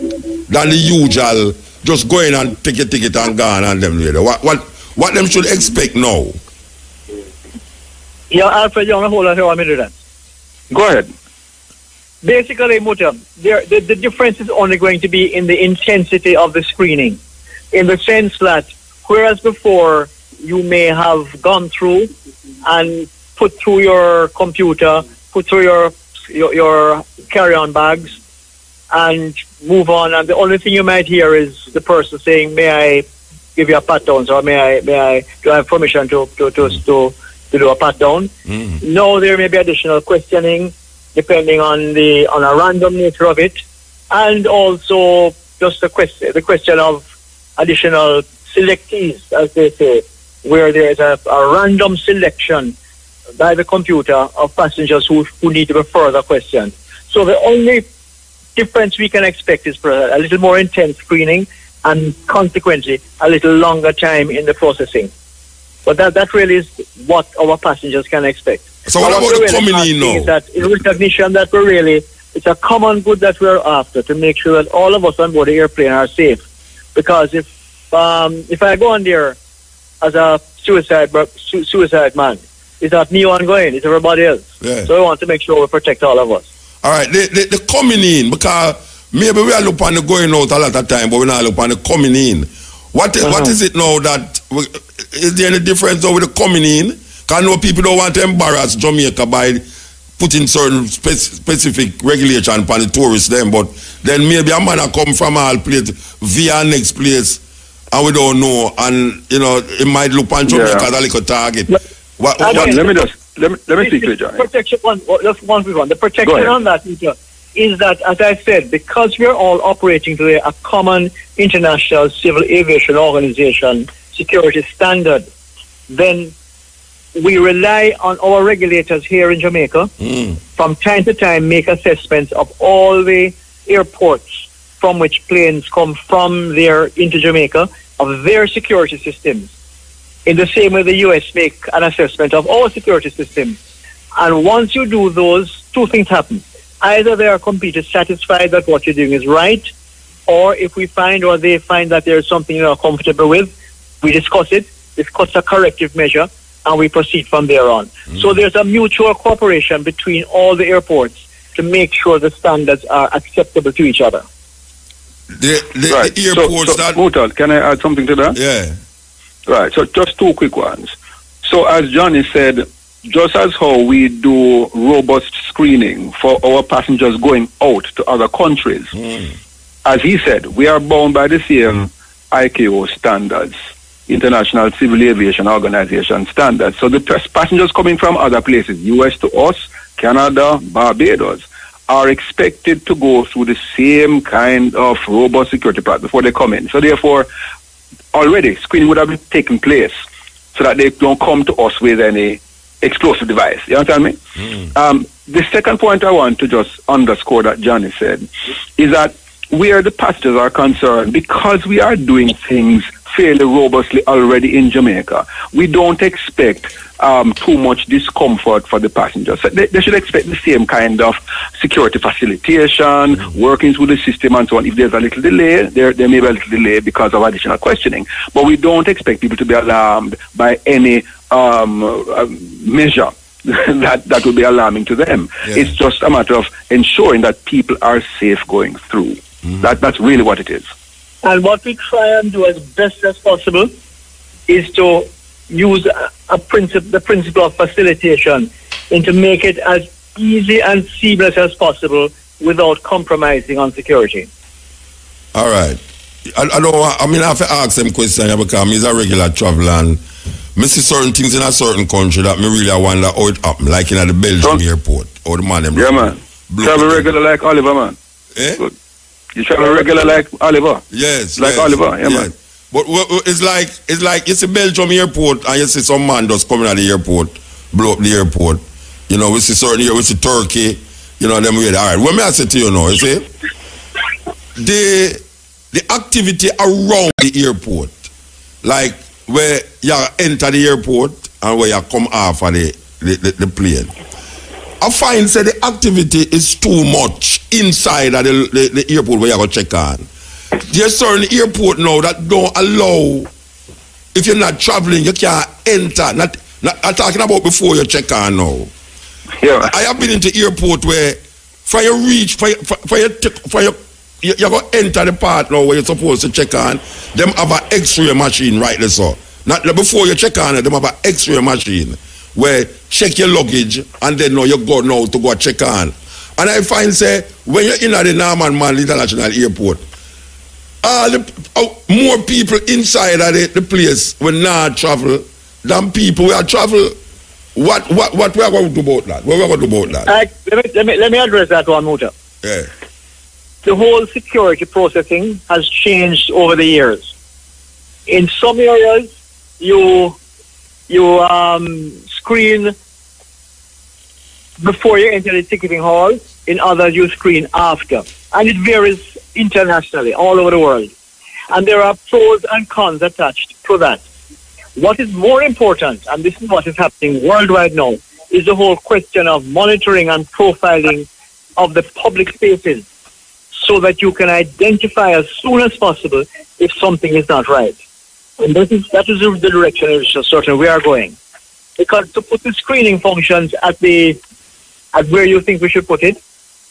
than the usual just going and take a ticket and gone and them later? What them should expect now? Yeah, Alfred, you want to hold on here 1 minute then? Go ahead. Basically, Muta, the difference is only going to be in the intensity of the screening, in the sense that whereas before you may have gone through and put through your computer, put through your carry-on bags, and move on, and the only thing you might hear is the person saying, "May I give you a pat down?" or "May I do I have permission to do a pat down?" No, there may be additional questioning depending on a random nature of it, and also just the question of additional selectees, as they say, where there is a random selection by the computer of passengers who need to be further questioned. So the only difference we can expect is a little more intense screening and consequently a little longer time in the processing. But that really is what our passengers can expect. So what about the coming in now? Is that in recognition that it's a common good that we're after to make sure that all of us on board the airplane are safe. Because if I go on there as a suicide man, it's not me one going, it's everybody else. Yeah. So we want to make sure we protect all of us. All right, the coming in, because maybe we are looking at the going out a lot of time, but we're not looking at the coming in. What is it now that, is there any difference now with the coming in? Because I know people don't want to embarrass Jamaica by putting certain specific regulation upon the tourists then, but then maybe a man come from all place via next place and we don't know, and you know it might look on Jamaica as a little target. Let me speak to you, John. Protection The protection on that is that, as I said, because we're all operating to a common international civil aviation organization security standard, then we rely on our regulators here in Jamaica from time to time make assessments of all the airports from which planes come from there into Jamaica, of their security systems. In the same way the US make an assessment of our security systems. And once you do those, two things happen. Either they are completely satisfied that what you're doing is right, or if we find or they find that there's something you're not comfortable with, we discuss a corrective measure, and we proceed from there on. So there's a mutual cooperation between all the airports to make sure the standards are acceptable to each other. The airports Mutal, can I add something to that? Yeah. Right, so just two quick ones. So as Johnny said, just as how we do robust screening for our passengers going out to other countries, as he said, we are bound by the same ICAO standards, International Civil Aviation Organization standards. So the passengers coming from other places, US to us, Canada, Barbados, are expected to go through the same kind of robust security practice before they come in. So therefore, already screening would have been taken place so that they don't come to us with any explosive device. You understand me? The second point I want to just underscore that Johnny said is that where the passengers are concerned, because we are doing things fairly robustly already in Jamaica, we don't expect too much discomfort for the passengers. So they should expect the same kind of security facilitation, working through the system and so on. If there's a little delay, there may be a little delay because of additional questioning. But we don't expect people to be alarmed by any measure that would be alarming to them. Yeah. It's just a matter of ensuring that people are safe going through. That's really what it is. And what we try and do as best as possible is to use the principle of facilitation and to make it as easy and seamless as possible without compromising on security. All right. I have to ask him question because he's a regular traveler and I see certain things in a certain country that me really wonder how it happen, like in the Belgium airport, or the man them. Yeah, man. Travel regular like Oliver, man. Eh? Good. You travel regular like Oliver. Yes. Like yes, Oliver, yeah, man. But it's like you see Belgium airport and you see some man just coming at the airport, blow up the airport. You know, we see certain here, we see Turkey, you know, them way. Alright, what may I say to you now, you see? The activity around the airport, like where you enter the airport and where you come off of the plane. I find that the activity is too much inside of the airport where you go check on. There's certain airport now that don't allow, if you're not traveling, you can't enter. Not I'm talking about before you check on now. Yeah. I have been into airport where for you reach, you go enter the part now where you're supposed to check on, them have an X-ray machine right there, so. Not before you check on it, them have an X-ray machine where check your luggage and then now you go now to go check on. And I find say when you're in at the Norman Man International Airport, more people inside of the place will not travel than people will travel. What we are going to do about that? What we are going to do about that? Let me address that one, Muta. Yeah. The whole security processing has changed over the years. In some areas, you screen before you enter the ticketing hall. In others, you screen after. And it varies internationally, all over the world. And there are pros and cons attached to that. What is more important, and this is what is happening worldwide now, is the whole question of monitoring and profiling of the public spaces so that you can identify as soon as possible if something is not right. And that is the direction in which certainly we are going. Because to put the screening functions at where you think we should put it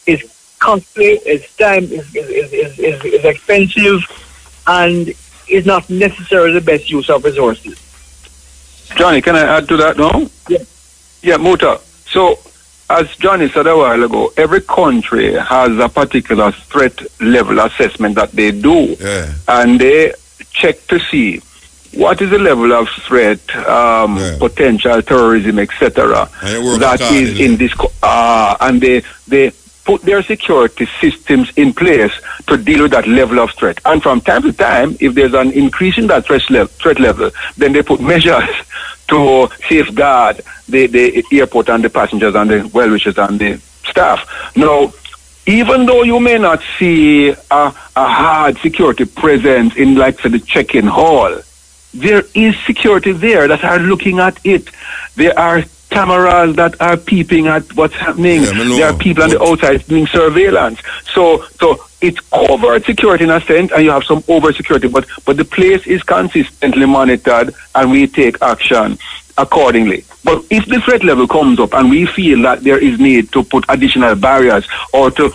is costly, is time, is expensive, and is not necessarily the best use of resources. Johnny, can I add to that now? Yeah. Yeah, Muta. So, as Johnny said a while ago, every country has a particular threat level assessment that they do. Yeah. And they check to see what is the level of threat, potential terrorism, etc. that is in this. And they put their security systems in place to deal with that level of threat. And from time to time, if there's an increase in that threat level, then they put measures to safeguard the airport and the passengers and the well-wishers and the staff. Now, even though you may not see a hard security presence in, like, say, the check-in hall, there is security there that are looking at it. There are cameras that are peeping at what's happening. Yeah, there are people on the outside doing surveillance. So it's covert security in a sense, and you have some over security, but the place is consistently monitored, and we take action accordingly. But if the threat level comes up and we feel that there is need to put additional barriers or to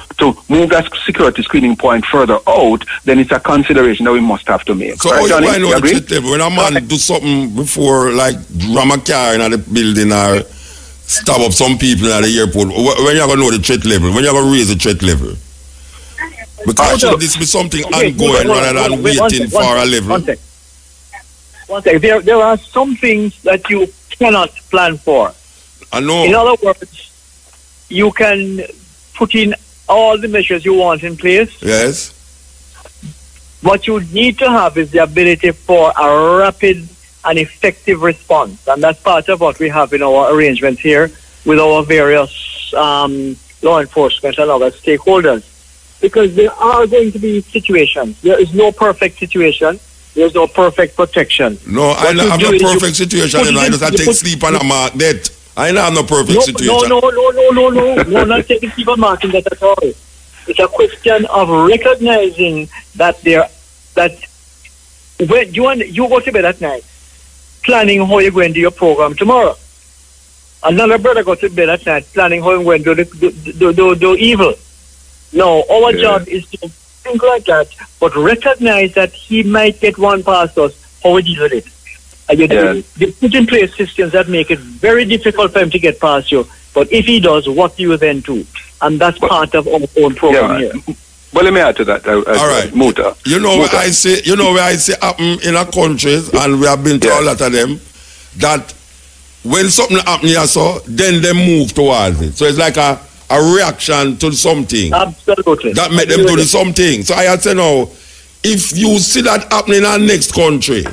move that security screening point further out, then it's a consideration that we must have to make. So, right, Johnny, how you know the threat level? When a man do something before, like ram a car in the building or stab up some people at the airport, when you're going to know the threat level? When you're going to raise the threat level? Because should this be something ongoing rather than waiting for a level? One sec. There are some things that you cannot plan for. I know. In other words, you can put in all the measures you want in place. Yes. What you need to have is the ability for a rapid and effective response. And that's part of what we have in our arrangements here with our various law enforcement and other stakeholders. Because there are going to be situations. There is no perfect situation. There's no perfect protection. No, I don't have no perfect situation. I just take sleep on a mark that. I don't have no perfect situation. No. We're not taking sleep on marking that at all. It's a question of recognizing that when you go to bed at night, planning how you're going to do your program tomorrow. Another brother goes to bed at night, planning how you're going to do evil. No, our job is to think like that, but recognize that he might get one past us, how we deal with it. They put in place systems that make it very difficult for him to get past you, but if he does, what do you then do? And that's part of our own program here. Well, let me add to that. All right. Muta. Where I say happen in our countries, and we have been to a lot of them, that when something happens here, so then they move towards it. So it's like a reaction to something. Absolutely. That make them do the something. So I had to know, if you see that happening in our next country,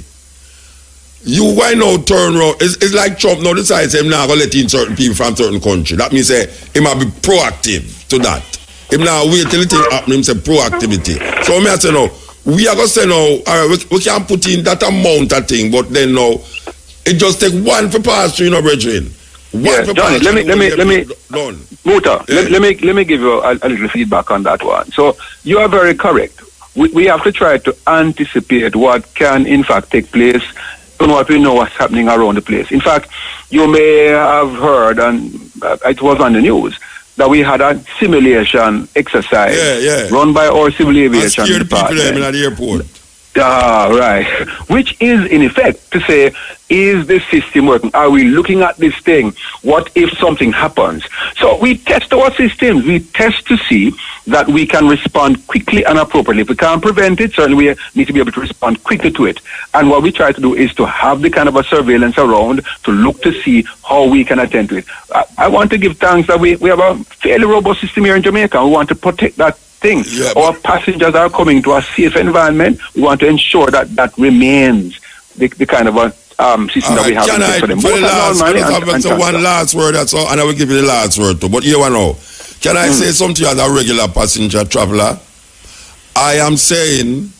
you why now turn around? It's like Trump now decides him now going to let in certain people from certain country. That means he might be proactive to that. Him now wait till it happen, him say proactivity. So me I say now, we are going to say now, all right, we can put in that amount of thing, but then now, it just take one for pass through, brethren. Johnny, let me done. Muta, let me give you a little feedback on that one. So you are very correct. We have to try to anticipate what can in fact take place and what we know what's happening around the place. In fact, you may have heard, and it was on the news, that we had a simulation exercise run by our civil aviation department. People at the airport. Right. Which is, in effect, to say, is this system working? Are we looking at this thing? What if something happens? So we test our systems. We test to see that we can respond quickly and appropriately. If we can't prevent it, certainly we need to be able to respond quickly to it. And what we try to do is to have the kind of a surveillance around to look to see how we can attend to it. I want to give thanks that we have a fairly robust system here in Jamaica. We want to protect that thing. Yeah, our passengers are coming to a safe environment. We want to ensure that that remains the kind of a system that we have for them. One last word, that's all, and I will give you the last word too. But you know, can I say something as a regular passenger traveler? I am saying,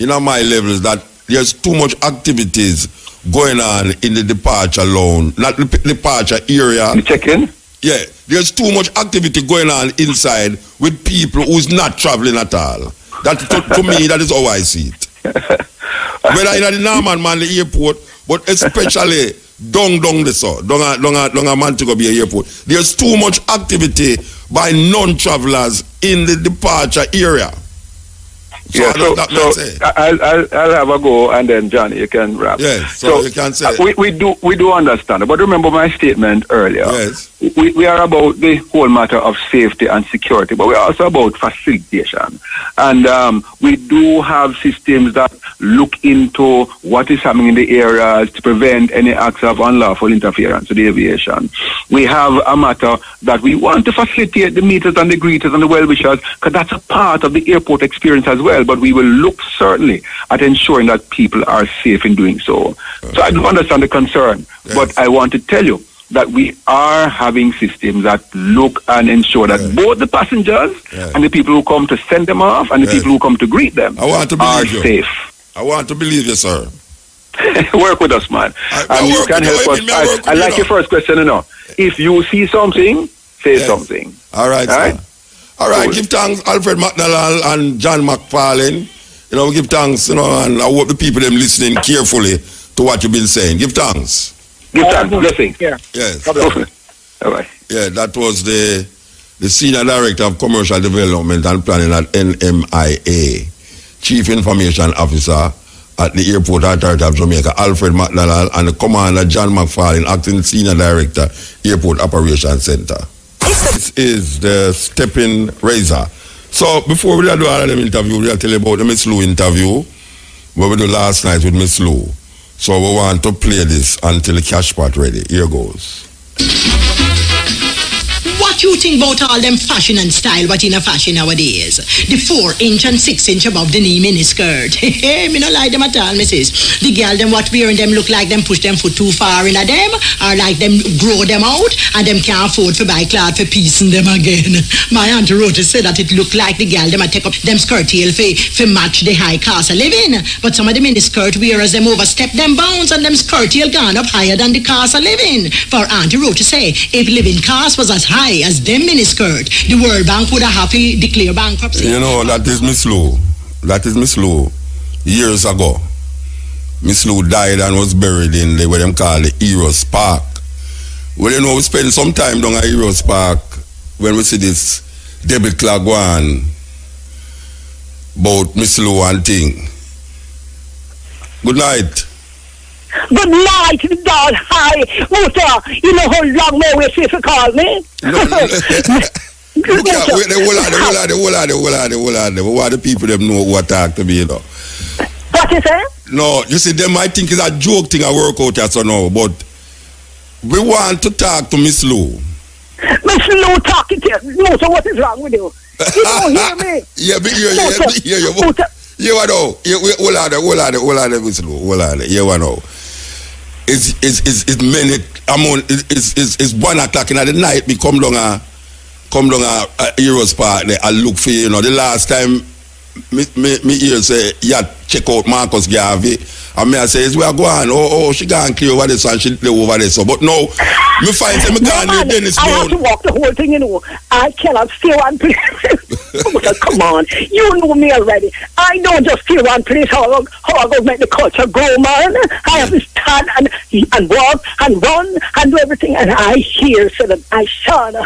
my levels, that there's too much activities going on in the departure lounge, not the departure area. The check-in? Yeah, there's too much activity going on inside with people who's not traveling at all. That to me, that is how I see it. Whether in the Norman man the airport, but especially down a Montego Bay airport, there's too much activity by non-travelers in the departure area. So I'll have a go, and then Johnny, you can wrap. Yes, so you can say. We do understand, but remember my statement earlier. Yes. We are about the whole matter of safety and security, but we're also about facilitation. And we do have systems that look into what is happening in the areas to prevent any acts of unlawful interference with the aviation. We have a matter that we want to facilitate the meeters and the greeters and the well-wishers, because that's a part of the airport experience as well, but we will look certainly at ensuring that people are safe in doing so. Okay. So I do understand the concern, but I want to tell you that we are having systems that look and ensure that both the passengers and the people who come to send them off and the people who come to greet them are safe. I want to believe you, sir. Work with us, man. And you can help us. I like your first question, If you see something, say something. All right, sir. All right, cool. Give thanks, Alfred McDonald and John McFarlane. Give thanks, and I hope the people them listening carefully to what you've been saying. Give thanks. Give thanks. Blessing. Yeah. Yes. All right. Yeah, that was the Senior Director of Commercial Development and Planning at NMIA, Chief Information Officer at the Airport Authority of Jamaica, Alfred McDonald, and the Commander John McFarlane, Acting Senior Director, Airport Operations Center. This is the Stepping Razor. So before we do all of them interview, we'll tell you about the Miss Lou interview, what we did last night with Miss Lou. So we want to play this until the cash pot ready. Here goes. What you think about all them fashion and style what in a fashion nowadays? The 4-inch and 6-inch above the knee miniskirt. Me no like them at all, missus. The girl them what wearing them look like them push them foot too far in a them, or like them grow them out, and them can't afford to buy cloth for piecing them again. My auntie Rota said that it look like the girl them a take up them skirt heel for match the high cost of living. But some of the miniskirt wearers them overstep them bounds, and them skirt heel gone up higher than the cost of living. For auntie Rota say, if living cost was as high as them miniskirt, the World Bank would have happy declare bankruptcy. That is Miss Lou. That is Miss Lou. Years ago, Miss Lou died and was buried in what them call the Heroes Park. Well, we spend some time down at Heroes Park when we see this debit clock one about Miss Lou and thing. Good night. Good night, Dad. Hi, Muta. You know how long may we see if you call me? The whole of the people them know what talk to me, What What you say? No, you see, them might think it's a joke thing I work out here so now, but we want to talk to Miss Lou. Miss Lou talking to you. No, so what is wrong with you? You don't hear me. Yeah, but hear you. You know, hold on, Miss Lou, hold on. You know, it's minute. It's 1 o'clock in the night. Me come down a Heroes Park there. I look for you. You know, the last time me hear say check out Marcus Garvey. And me I say, is where I go on? Oh, she gone clear over this and she play over there. So, but no, me find say me gone near Dennis Brown. I have to walk the whole thing, you know. I cannot stay one place. Come on, you know me already. I don't just stay one place. How I go make the culture grow, man. I have to stand and walk and run and do everything. And I hear so that Aishana.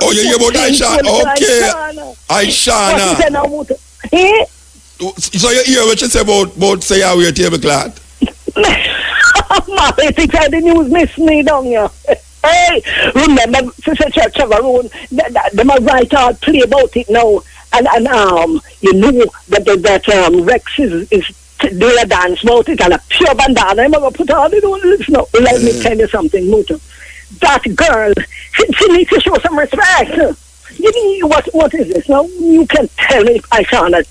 Oh, you hear about Aishana? Okay, Aishana. What is that now? So you hear what you say about say how wear tablecloth? My think the news miss me down here. Hey, remember Sister Church of our own, they might write out play about it now. And you know that Rex is doing a dance about it and a pure bandana. I'm gonna put on it on listen up. Let me tell you something, Muto. That girl, she needs to show some respect. You mean what is this? Now you can tell me Aishana,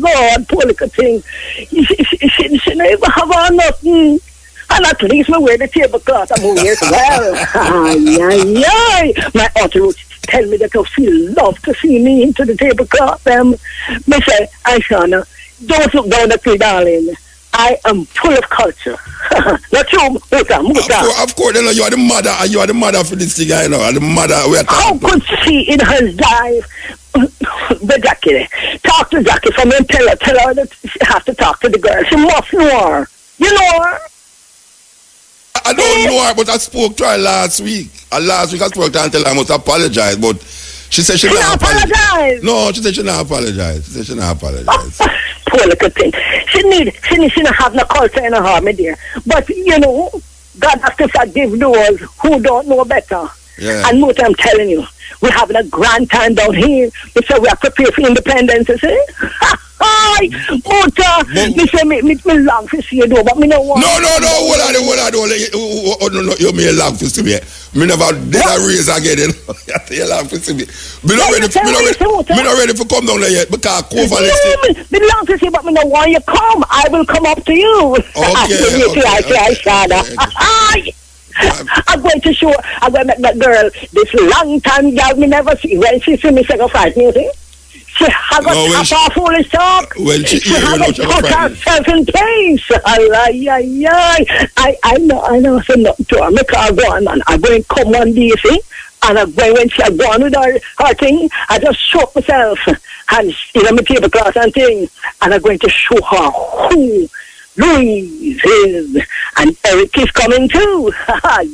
Lord, poor little thing. She never have on nothing. And at least we wear the tablecloth I'm wearing as well. My aunt tell me that she love to see me into the tablecloth. Me say, Aishana, don't look down at me, darling. I am full of culture. Not you, Muta. Of course, you are the mother, and you are the mother for this thing, I know. The mother we are talking. How could she in her life? The Jackie, talk to Jackie from him. Tell her that she has to talk to the girl. She must know her. You know her? I don't know her, but I spoke to her last week. Last week I spoke to her and tell her I must apologize, but she said she not apologize. No, she said she not apologize. Poor little thing. She not have no culture in her heart, my dear. But you know, God has to forgive those who don't know better. Yeah. And what I'm telling you, we're having a grand time down here. We say we are prepared for independence, you see? Hi, but me long to see you do, but me no want. No, hold on. No, you may long to see me. Me never did a raise again. You long to see me. Me not ready for come down there yet because COVID is me long to see, but me no want you come. I will come up to you. Okay. I'm going to show. I'm going to make that girl this long time girl me never see. When she see me sacrifice music, she has got half foolish talk. When she has got put herself in place. I know. So no, to her, make her go on, man. I'm going to come one day, see, and I'm going when she go on with her thing. I just show up myself and my tablecloth and thing, and I'm going to show her who Louise is, and Eric is coming too.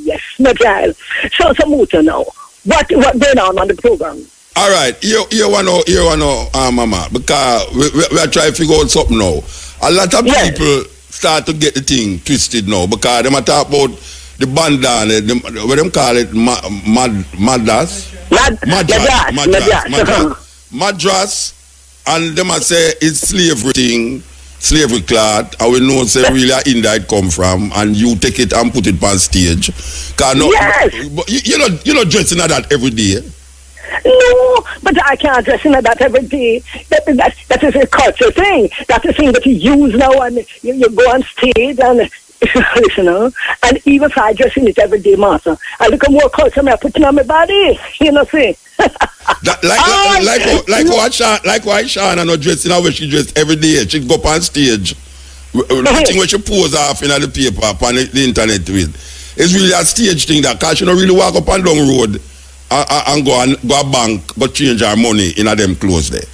Yes, my child. So Muta now. What going on the program? All right, you want to know, Mama, because we are trying to figure out something now. A lot of people start to get the thing twisted now because they might talk about the bandana, what them call it, Madras, and they might say it's slavery thing. Slavery cloth, I will know say really India it come from, and you take it and put it on stage. Yes. But you know dressing like that every day. No, but I can't dress in that every day. That is a culture thing. That's a thing that you use now, and you go on stage and listen, and even if I dress in it every day, master, I look at more culture I put it on my body. You know, see. Like why Shana not dressing how she dressed every day. She go up on stage. The thing when she pose off in the paper on the internet with. It's really a stage thing that cause she don't really walk up and down road and go a bank but change her money in them clothes there.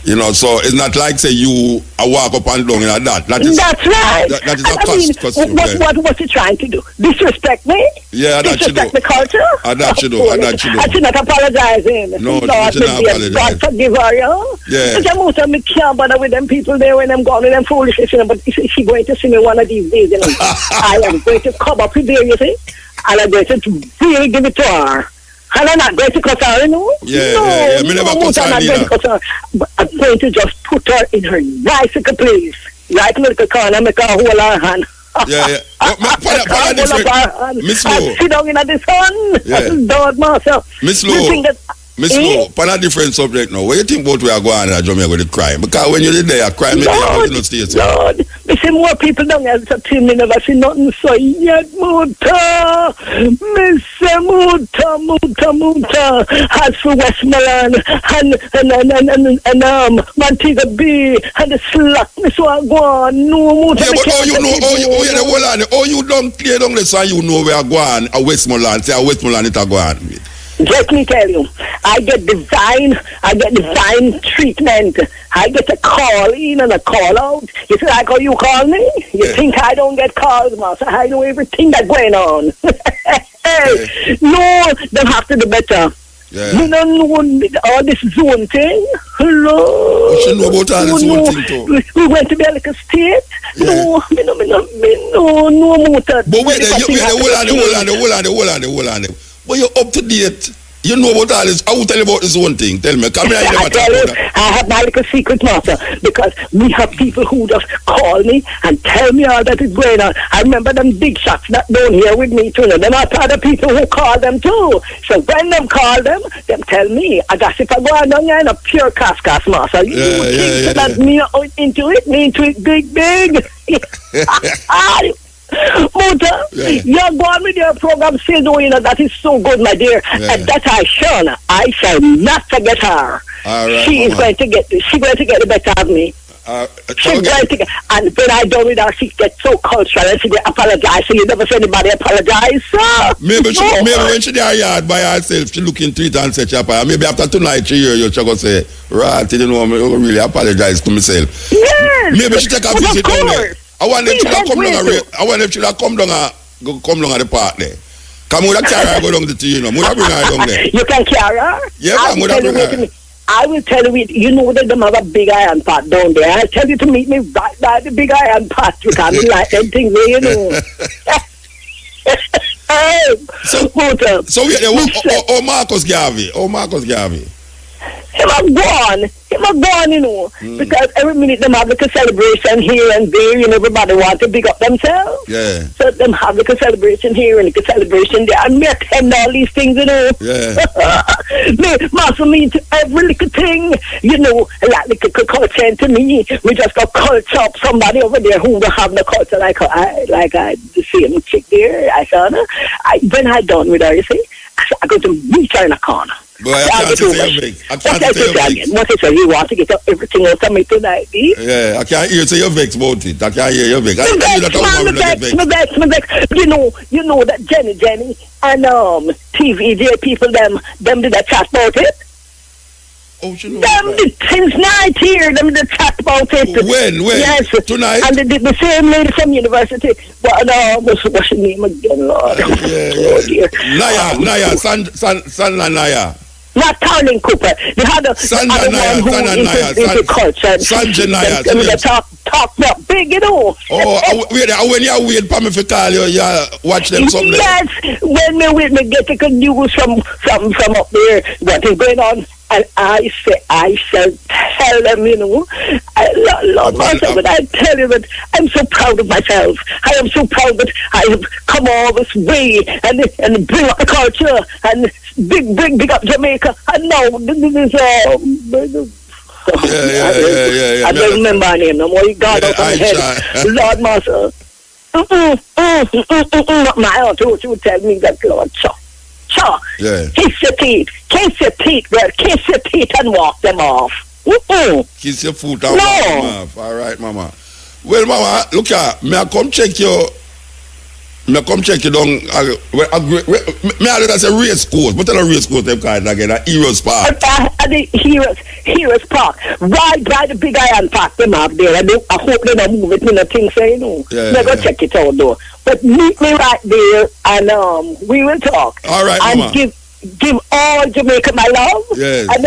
You know, so it's not like say you walk up and down in that. That's right. That is a costume. What you trying to do? Disrespect me? Yeah, that you do. Disrespect the culture? That you do. I should not apologizing. No, you should not apologize. God forgive her, Yeah. Because me can't bother with them people there when I'm gone with them foolishness, but she's going to see me one of these days, I am going to come up with there, you see, and I'm going to really give it to her. And I'm not going to cut her, you know? Yeah. Me never cut her either. But I'm going to just put her in her bicycle, please. Right in the little corner, make her hold her hand. Yeah. Miss Lou. Sit down in the sun. Yeah. Dog, master. Miss Lou, on a different subject now. What do you think about we are going to Jamaica with the crime? Because when you're there, crime, Lord, you stay. Lord, we see more people down there than me never see nothing so yet, Muta. Mr. Muta. As for Westmoreland and Montego Bay and the slack, Miss Wagwan, no Muta. Yeah, but you don't clear down the side, you know we are going a Westmoreland. Say a Westmoreland it are going. Let me tell you, I get divine treatment. I get a call in and a call out. You see like how you call me? You think I don't get calls, master? I know everything that's going on. No, they have to do better. Yeah. You don't know all this zone thing? Hello? You should know about all this zone thing too. We went to be like a state? Yeah. No, Muta. But wait, hold on. But you're up to date. You know about all this. I will tell you about this one thing. Tell me. Come here. I have my little secret, master, because we have people who just call me and tell me all that is going on. I remember them big shots that down here with me too. Then I saw the people who call them too. So when them call them tell me. I guess if I go on down here in a pure cascas, master. You think that me into it big. Muta, you're going with your program still doing it. That is so good, my dear. And that I shall not forget her. She's going to get the better of me. She's going to get, and when I done with her, she gets so cultural and she apologize. So you never see anybody apologize, sir. Maybe when she there yard by herself, she look into it and say, Chapa, maybe after tonight she hear you, she go say, right, you know, I really apologize to myself. Yes. Maybe she take a visit down there. I wonder if she'll come down at the park there. Come with a carrier go down to you know. Would I bring her down there? You can carry her? Yeah, I'm going to bring her. I will tell you know that them have a big iron pot down there. I'll tell you to meet me right by the big iron pot. You can't be like them things there, you know. So Marcus Garvey. Him a gone, you know, because every minute them have like a celebration here and there, and everybody want to big up themselves. Yeah. So them have like a celebration here and like a celebration there, and me attend all these things, you know. Yeah. Me master me to every little thing, you know, like a culture to me. We just got culture up somebody over there who don't have the culture like I the same chick there. I saw her. When I done with her, you see, I go to meet her in a corner. Boy, I can't say your vex. What is it? You want to get everything else on me tonight, eh? Yeah, I can't hear you vex about it. I can't hear you vex. Me vex. You know that Jenny and TVJ people them did a chat about it. Oh, you know. Them did since night here. Them did chat about it. When? Yes. Tonight? And they did the same lady from university. But what's her name again, Lord? Oh dear. Naya, Sandra Naya. Not Carolyn Cooper. They had a Sandra Naya. Into culture. Sandra Naya. They talk not big, you know. Oh, when you wait for me to call you watch them something. Yes, when me get the news from up there, what is going on, and I shall tell them, you know. Lord, but I tell you that I'm so proud of myself. I am so proud that I have come all this way and bring up the culture and big up Jamaica. And now this is Yeah. I don't remember her name no more. You got out of my head. Lord Master. My aunt she would tell me that, Lord, Cha. Yeah. Kiss your teeth, girl. Kiss your teeth and walk them off. Kiss your foot and walk them off. All right, Mama. Well, Mama, look here. May I come check you? Me come check you down. Me I say race course. What tell a race course them kind again? A Heroes Park. The Heroes Park. Right by the big iron park them up there. I hope they don't move it. Me nothing say no. Yeah, go check it out though. But meet me right there and we will talk. All right, and Mama. Give all Jamaica my love. Yes. And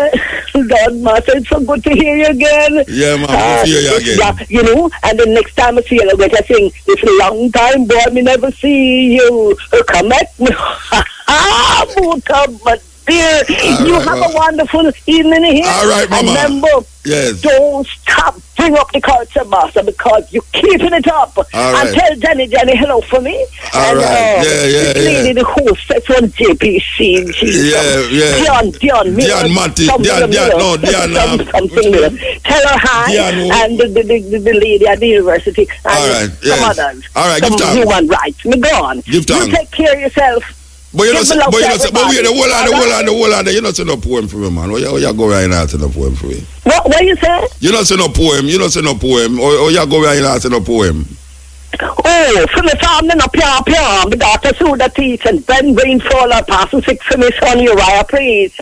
Lord Master, it's so good to hear you again. Yeah, Mama, good to hear you again. Yeah, you know, and the next time I see you, I'm going to sing, it's a long time, boy, me never see you. Come at me. But Dear, you right, have a wonderful evening here. All right, Mama. And remember, yes. don't stop. Bring up the culture, master, because you're keeping it up. All right. And tell Jenny hello for me. All right. This lady, the host, that's on JPC. Dion, Matti. Dion. Something little. Tell her hi. And the lady at the university. And all right. some others. All right, some give thanks. human rights. Me gone. Give thanks. You take care of yourself. But you know, but hold on, you not say no poem for me, man. Or you go right now to no poem for me. What you say? You not say no poem, or you go right now to no poem. Oh, for me family no pia. My daughter through the teeth and Ben Rainfall or Parcel 6 for me son Uriah, please.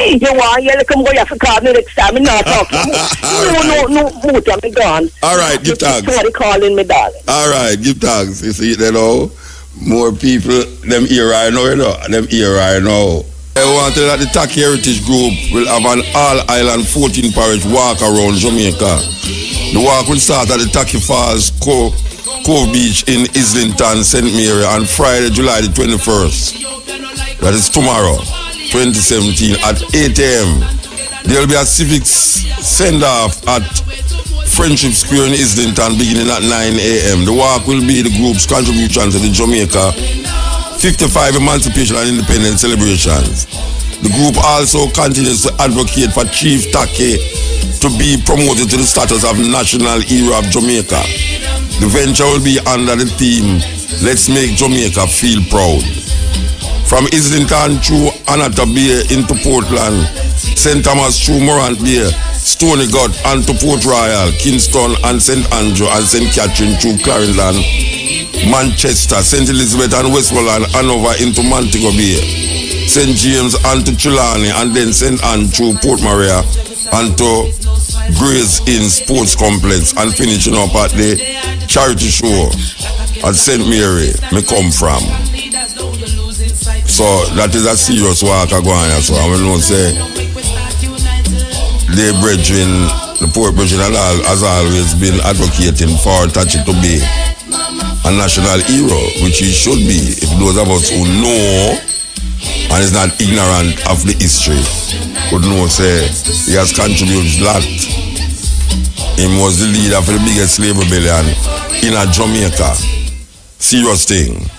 You want you come go you have to call me next time. No, Muta, me gone. All right, give thanks. Somebody calling me, darling. All right, give thanks. You see, you know. More people, them here I know, them here I know. I want to tell that the Taki Heritage Group will have an all-island 14 parish walk around Jamaica. The walk will start at the Taki Falls Cove Beach in Islington, St. Mary on Friday, July the 21st. That is tomorrow, 2017 at 8 a.m. There will be a civics send-off at Friendship Square in Islington beginning at 9 a.m. The walk will be the group's contribution to the Jamaica 55 Emancipation and Independence celebrations. The group also continues to advocate for Chief Take to be promoted to the status of National Hero of Jamaica. The venture will be under the theme, Let's Make Jamaica Feel Proud. From Islington through Anata Bay into Portland, St. Thomas through Morant Bay, Stony Gut and to Port Royal, Kingston and St. Andrew and St. Catherine through Clarendon, Manchester, St. Elizabeth and Westmoreland, Hanover into Montego Bay, St. James and to Trelawney, and then St. Anne through Port Maria and to Grays Inn Sports Complex, and finishing up at the charity show at St. Mary, me come from. So that is a serious walk I go on here. So I will say the Port Brethren has always been advocating for Tachi to be a national hero, which he should be. If those of us who know and is not ignorant of the history would know, say, he has contributed a lot. He was the leader for the biggest slave rebellion in Jamaica. Serious thing.